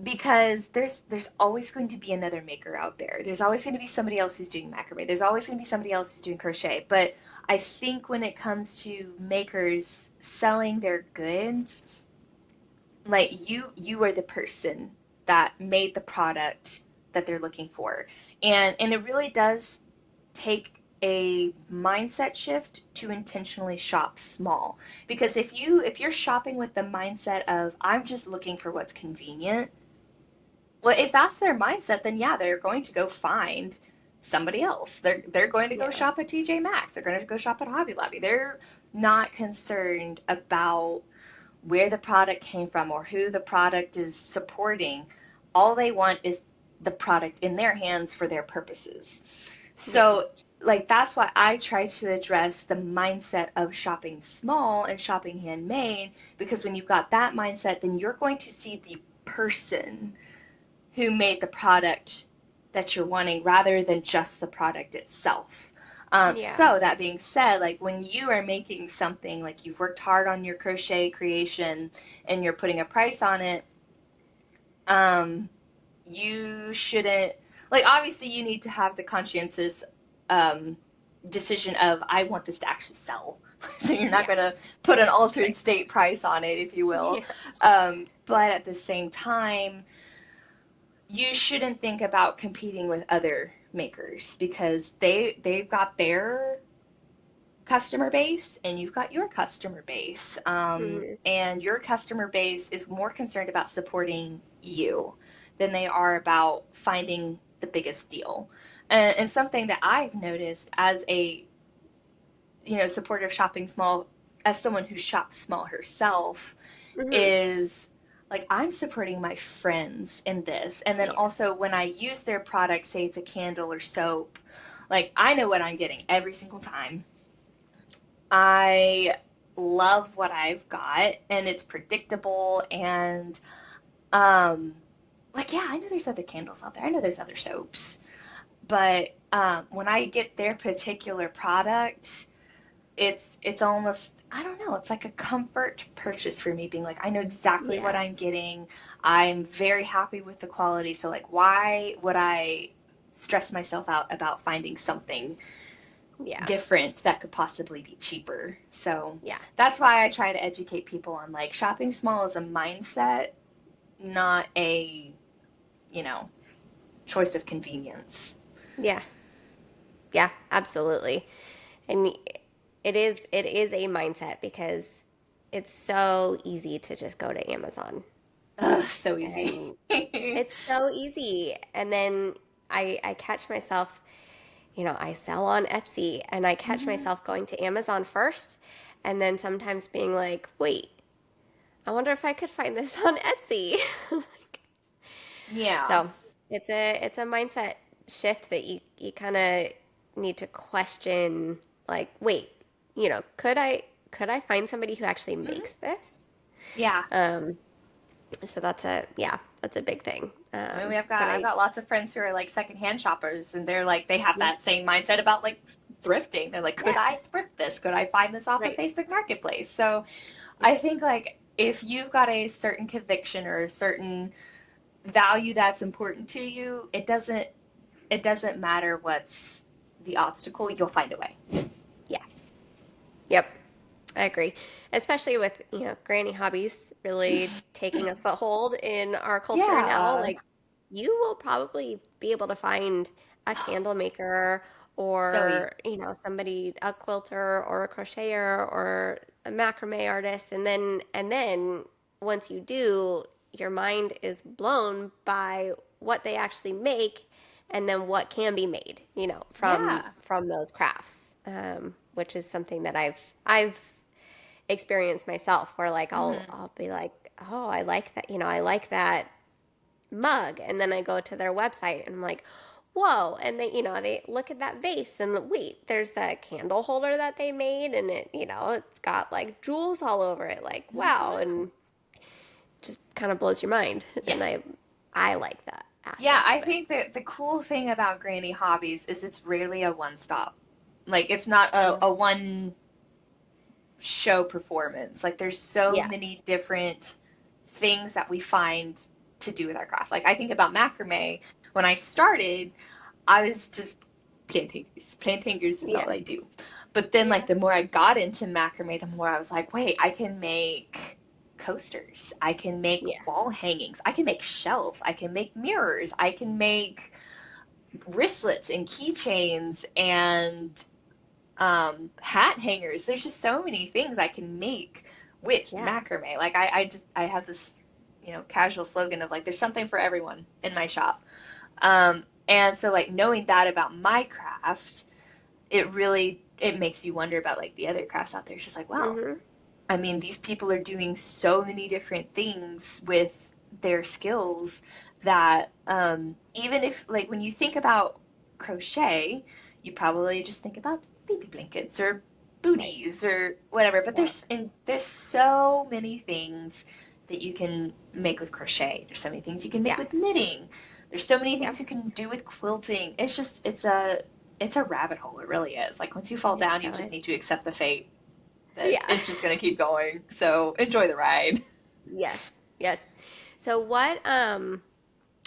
Because there's always going to be another maker out there. There's always going to be somebody else who's doing macrame. There's always going to be somebody else who's doing crochet. But I think when it comes to makers selling their goods, like you are the person that made the product that they're looking for. And it really does take a mindset shift to intentionally shop small. Because if you're shopping with the mindset of I'm just looking for what's convenient, well, if that's their mindset, then yeah, they're going to go find somebody else. They're going to go Yeah. shop at TJ Maxx. They're going to go shop at Hobby Lobby. They're not concerned about where the product came from or who the product is supporting. All they want is the product in their hands for their purposes. Yeah. So, like, that's why I try to address the mindset of shopping small and shopping handmade, because when you've got that mindset, then you're going to see the person who made the product that you're wanting rather than just the product itself. Yeah. So that being said, like when you are making something, like you've worked hard on your crochet creation and you're putting a price on it, um, you shouldn't, like, obviously you need to have the conscientious um, decision of I want this to actually sell. So you're not Yeah. going to put an altered Right. state price on it, if you will. Yeah. But at the same time, you shouldn't think about competing with other makers because they've got their customer base and you've got your customer base. Hmm. And your customer base is more concerned about supporting you than they are about finding the biggest deal. And something that I've noticed as a supporter of shopping small, as someone who shops small herself, Mm-hmm. is like I'm supporting my friends in this. And then Yeah. also when I use their product, say it's a candle or soap, like I know what I'm getting every single time. I love what I've got and it's predictable and um like yeah, I know there's other candles out there. I know there's other soaps. But when I get their particular product, it's almost I don't know, it's like a comfort purchase for me being like I know exactly what Yeah. I'm getting. I'm very happy with the quality, so like why would I stress myself out about finding something Yeah. different that could possibly be cheaper? So Yeah. that's why I try to educate people on like shopping small is a mindset, not a, you know, choice of convenience. Yeah. Yeah. Absolutely. And it is a mindset because it's so easy to just go to Amazon Ugh, so easy. and it's so easy. And then I catch myself, I sell on Etsy and I catch Mhm. myself going to Amazon first and then sometimes being like, wait, I wonder if I could find this on Etsy. Yeah. So it's a mindset shift that you kind of need to question, like, wait, could I find somebody who actually Mhm. makes this? Yeah. Um, so that's a big thing. I mean, But I've I got lots of friends who are like secondhand shoppers, and they're like they have yeah that same mindset about like thrifting. They're like, could yeah I thrift this? Could I find this off of right Facebook Marketplace? So yeah I think like if you've got a certain conviction or a certain value that's important to you, it doesn't matter what's the obstacle, you'll find a way. yeah yep. I agree, especially with granny hobbies really taking a foothold in our culture now. Yeah. Like, you will probably be able to find a candle maker So or easy. somebody, a quilter or a crocheter or a macrame artist, and then once you do, your mind is blown by what they actually make and then what can be made, from Yeah. those crafts, which is something that I've experience myself where like I'll Hmm. I'll be like, "Oh, I like that, I like that mug." And then I go to their website and I'm like, "Whoa." And they look at that vase and wait, there's that candle holder that they made and it's got like jewels all over it. Like, wow, Hmm. and just kind of blows your mind. And Yes. I like that Yeah, aspect I of it. think that the cool thing about Granny Hobbies is it's rarely a one stop. Like it's not No. a one show performance. Like there's so Yeah. many different things that we find to do with our craft. Like I think about macrame. When I started, I was just planting goose. Planting goose is all Yeah. I do. But then like Yeah. the more I got into macrame, the more I was like, wait, I can make coasters. I can make Yeah. wall hangings. I can make shelves. I can make mirrors. I can make wristlets and keychains and hat hangers. There's just so many things I can make with Yeah. macrame. Like I have this, casual slogan of like, there's something for everyone in my shop. And so like knowing that about my craft, it makes you wonder about like the other crafts out there. It's just like, wow, Mhm. I mean, these people are doing so many different things with their skills that even if, like, when you think about crochet, you probably just think about baby blankets or Right. booties or whatever. But Yeah. there's so many things that you can make with crochet. There's so many things you can make Yeah. with knitting. There's so many Yep. things you can do with quilting. It's a rabbit hole. It really is. Like once you fall Yes, down, you so just is. need to accept the fate that Yeah. it's just gonna keep going. So enjoy the ride. Yes. Yes. So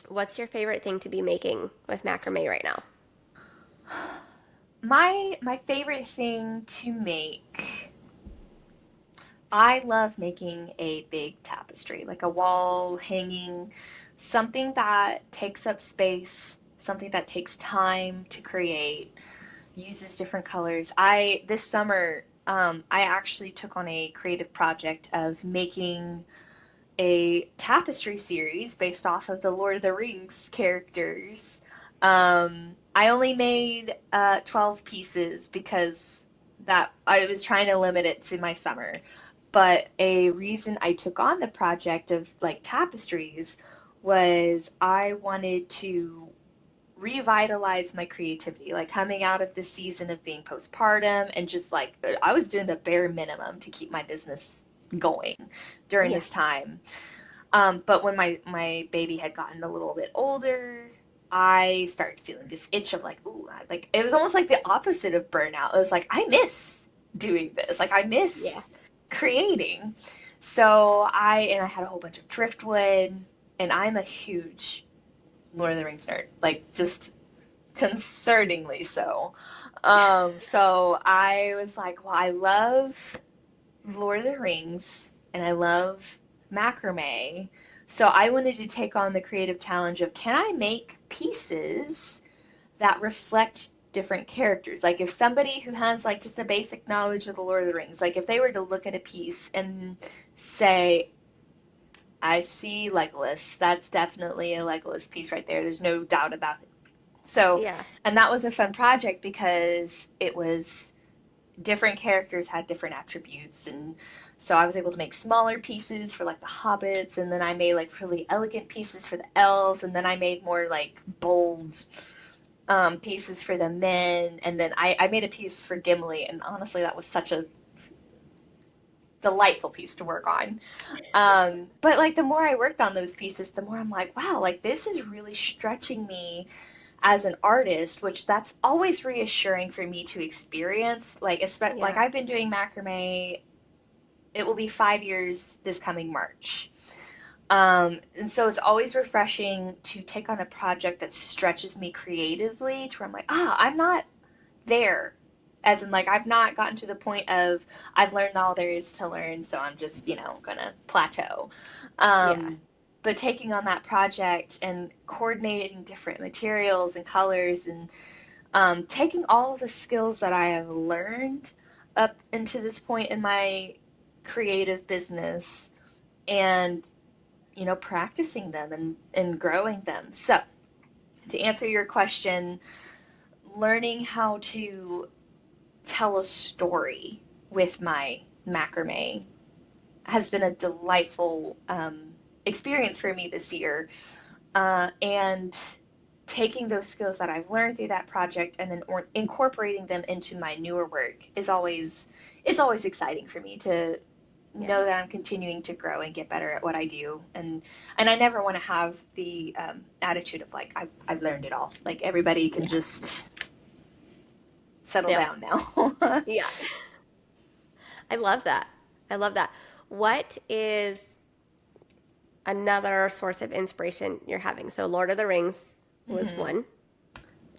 what's your favorite thing to be making with macrame right now? My favorite thing to make, I love making a big tapestry, like a wall hanging, something that takes up space, something that takes time to create, uses different colors. I this summer, I actually took on a creative project of making a tapestry series based off of the Lord of the Rings characters. I only made 12 pieces because that I was trying to limit it to my summer. But a reason I took on the project of like tapestries was I wanted to revitalize my creativity, like coming out of this season of being postpartum and just like I was doing the bare minimum to keep my business going during Yeah. this time. But when my baby had gotten a little bit older, I started feeling this itch of like, ooh, like it was almost like the opposite of burnout. It was like I miss doing this. Like I Yeah. miss creating. So I had a whole bunch of driftwood, and I'm a huge Lord of the Rings nerd, like just concerningly so. So I was like, well, I love Lord of the Rings and I love macrame. So I wanted to take on the creative challenge of can I make pieces that reflect different characters? Like if somebody who has like just a basic knowledge of the Lord of the Rings, like if they were to look at a piece and say, I see Legolas, that's definitely a Legolas piece right there. There's no doubt about it. So, Yeah. and that was a fun project because it was different characters had different attributes, and so I was able to make smaller pieces for like the hobbits, and then I made like really elegant pieces for the elves, and then I made more like bold pieces for the men, and then I made a piece for Gimli, and honestly that was such a delightful piece to work on. But like the more I worked on those pieces, the more I'm like, wow, like this is really stretching me as an artist, which that's always reassuring for me to experience. Like Yeah. I've been doing macrame. It will be 5 years this coming March. And so it's always refreshing to take on a project that stretches me creatively to where I'm like, I'm not there. As in, like, I've not gotten to the point of I've learned all there is to learn, so I'm just, gonna plateau. Yeah. Um, but taking on that project and coordinating different materials and colors and taking all of the skills that I have learned up into this point in my creative business and, practicing them and growing them. So, to answer your question, learning how to tell a story with my macrame has been a delightful experience for me this year. And taking those skills that I've learned through that project and then incorporating them into my newer work is always exciting for me to know Yeah. that I'm continuing to grow and get better at what I do. And I never want to have the attitude of like I've learned it all. Like everybody can Yeah. just settle Yep. down now. Yeah. I love that. I love that. What is another source of inspiration you're having? So, Lord of the Rings was hmm one.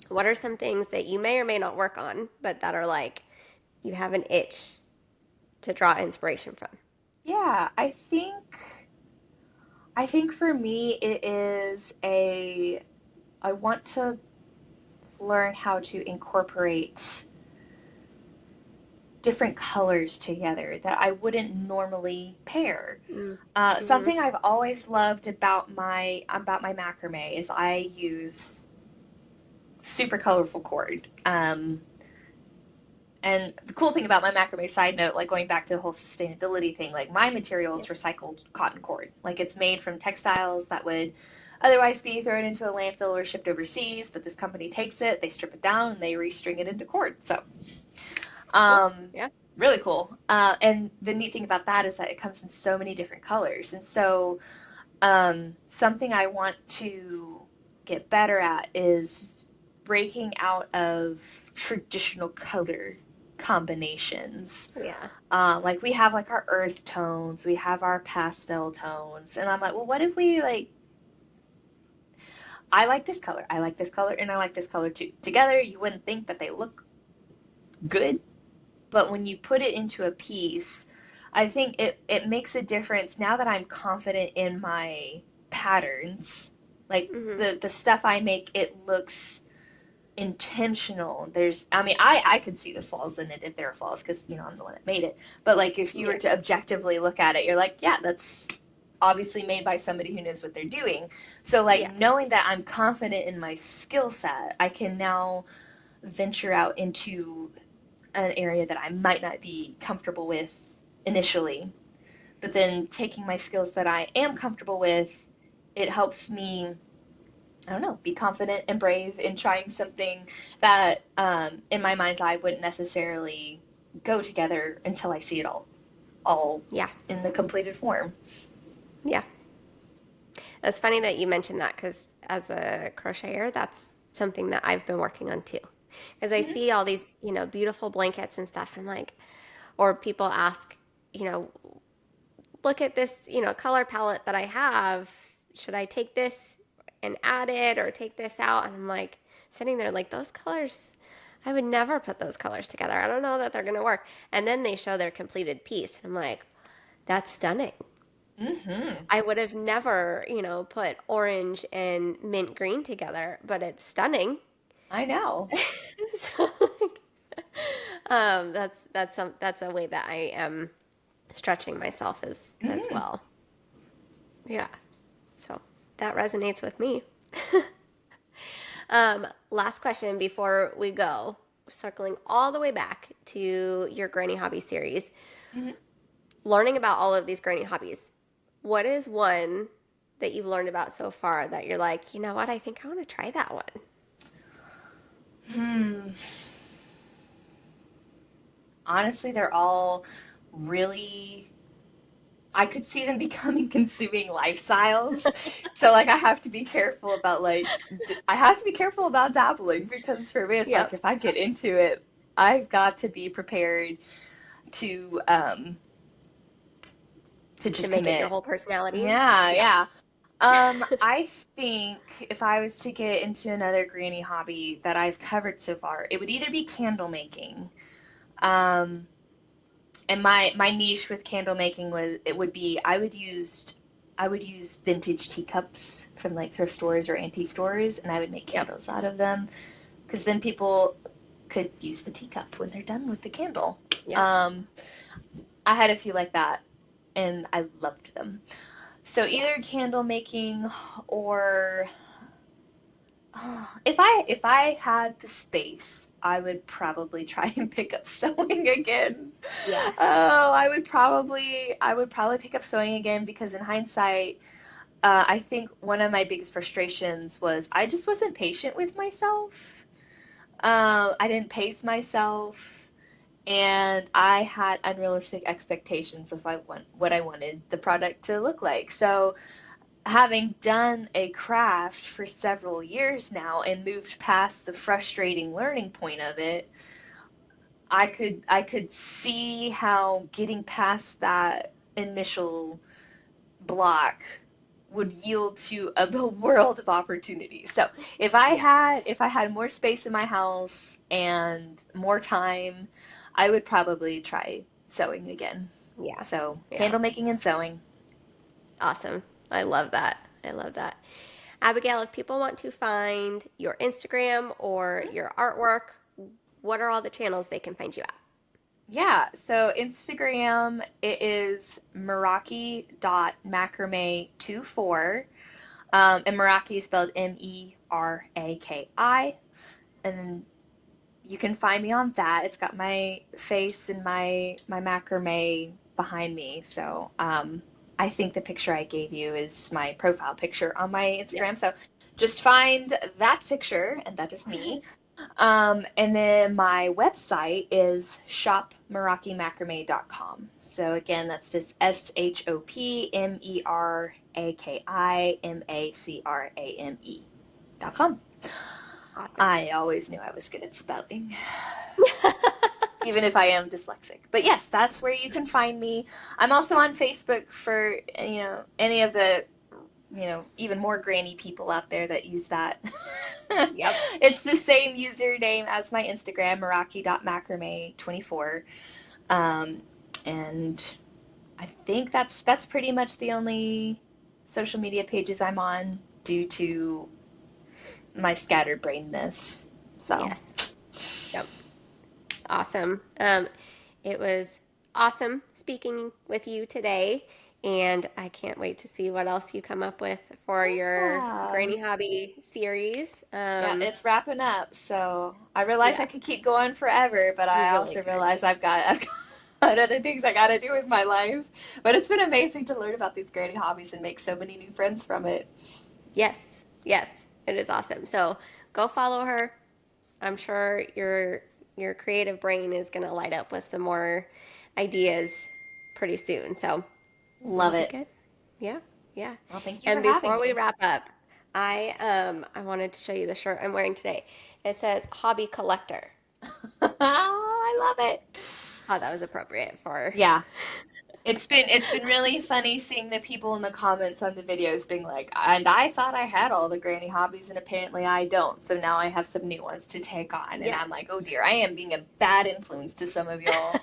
What are some things that you may or may not work on, but that are like you have an itch to draw inspiration from? Yeah, I think for me it is I want to learn how to incorporate different colors together that I wouldn't normally pair. Mm. Mm-hmm. Something I've always loved about my macrame is I use super colorful cord. And the cool thing about my macrame side note, like going back to the whole sustainability thing, like my material is Yeah. recycled cotton cord. Like it's made from textiles that would otherwise be thrown into a landfill or shipped overseas, but this company takes it, they strip it down, and they restring it into cord. So, Cool. um, Yeah. really cool. And the neat thing about that is that it comes in so many different colors. And so, something I want to get better at is breaking out of traditional color combinations. Yeah. Like we have like our earth tones, we have our pastel tones, and I'm like, well, what if we like, I like this color, I like this color, and I like this color too. Together, you wouldn't think that they look good, but when you put it into a piece, I think it makes a difference now that I'm confident in my patterns. Like Mm-hmm. the stuff I make, it looks intentional. I mean, I could see the flaws in it if there are flaws because, I'm the one that made it. But like if you were Yeah. to objectively look at it, you're like, yeah, that's obviously made by somebody who knows what they're doing. So like Yeah. knowing that I'm confident in my skill set, I can now venture out into an area that I might not be comfortable with initially. But then taking my skills that I am comfortable with, it helps me, I don't know, be confident and brave in trying something that, in my mind's eye, wouldn't necessarily go together until I see it all Yeah. in the completed form. Yeah. It's funny that you mentioned that because as a crocheter, that's something that I've been working on too. Because I Hmm. see all these, beautiful blankets and stuff. I'm like, or people ask, you know, look at this, color palette that I have. Should I take this and add it or take this out? And I'm like sitting there like those colors, I would never put those colors together. I don't know that they're going to work. And then they show their completed piece. And I'm like, that's stunning. Hmm. I would have never, put orange and mint green together, but it's stunning. I know. So, that's a way that I am stretching myself as Hmm. well. Yeah. So that resonates with me. Last question before we go, circling all the way back to your granny hobby series, Hmm. learning about all of these granny hobbies. What is one that you've learned about so far that you're like, you know what, I think I want to try that one? Hmm. Honestly, they're all really, I could see them becoming consuming lifestyles. So like I have to be careful about I have to be careful about dabbling because for me it's like Yep. if I get into it, I've got to be prepared to um to To just make it your commit. whole personality. Yeah, Yeah. yeah. I think if I was to get into another granny hobby that I've covered so far, it would either be candle making. Um, and my niche with candle making was it would be I would use vintage teacups from like thrift stores or antique stores, and I would make Yep. candles out of them because then people could use the teacup when they're done with the candle. Yeah. Um, I had a few like that, and I loved them. So Yeah. either candle making or if I had the space, I would probably try and pick up sewing again. Yeah. Oh, I would probably pick up sewing again because in hindsight, I think one of my biggest frustrations was I just wasn't patient with myself. I didn't pace myself, and I had unrealistic expectations of what I wanted the product to look like. So having done a craft for several years now and moved past the frustrating learning point of it, I could see how getting past that initial block would yield to a world of opportunity. So Yeah. if I had more space in my house and more time, I would probably try sewing again. Yeah. So Yeah. candle making and sewing. Awesome. I love that. I love that. Abigail, if people want to find your Instagram or your artwork, what are all the channels they can find you at? Yeah, so Instagram it is Meraki.macrame24. And Meraki is spelled Meraki. And then you can find me on that. It's got my face and my macrame behind me. So I think the picture I gave you is my profile picture on my Yep. Instagram. So just find that picture, and that is me. And then my website is shopmerakimacrame.com. So again, that's just shopmerakimacrame.com. Awesome. I always knew I was good at spelling, even if I am dyslexic. But yes, that's where you can find me. I'm also on Facebook for, any of the, even more granny people out there that use that. Yep. It's the same username as my Instagram, meraki.macrame24. Um, and I think that's pretty much the only social media pages I'm on due to my scattered brainness. So, Yes. Yep. Awesome. It was awesome speaking with you today, and I can't wait to see what else you come up with for your yeah. Granny Hobby series. Yeah, it's wrapping up. So I realize I Yeah, could keep going forever, but you I really also could. realize I've got on other things I gotta do with my life. But it's been amazing to learn about these granny hobbies and make so many new friends from it. Yes, yes, it is awesome. So go follow her. I'm sure your creative brain is going to light up with some more ideas pretty soon. So it'll Love be it. good. Yeah, yeah. Well, thank you for And having before we me. wrap up, I wanted to show you the shirt I'm wearing today. It says hobby collector. I love it. Thought that was appropriate for. Yeah. It's been really funny seeing the people in the comments on the videos being like, and I thought I had all the granny hobbies and apparently I don't. So now I have some new ones to take on. And Yes. I'm like, oh dear, I am being a bad influence to some of y'all.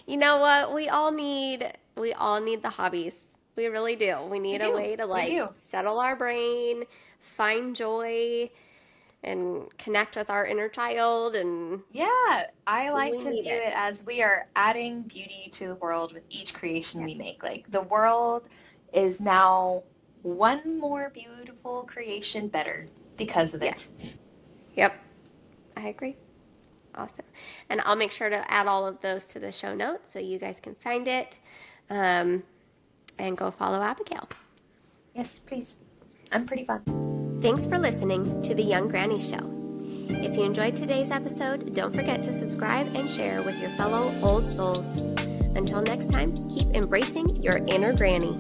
You know what? We all need the hobbies. We really do. We We need a do. way to We like do. settle our brain, find joy, and connect with our inner child, and Yeah, I like we to need view it. it as we are adding beauty to the world with each creation Yes. we make. Like the world is now one more beautiful creation better because of Yes. it. Yep. I agree. Awesome. And I'll make sure to add all of those to the show notes so you guys can find it, um, and go follow Abigail. Yes, please. I'm pretty fun. Thanks for listening to the Young Granny Show. If you enjoyed today's episode, don't forget to subscribe and share with your fellow old souls. Until next time, keep embracing your inner granny.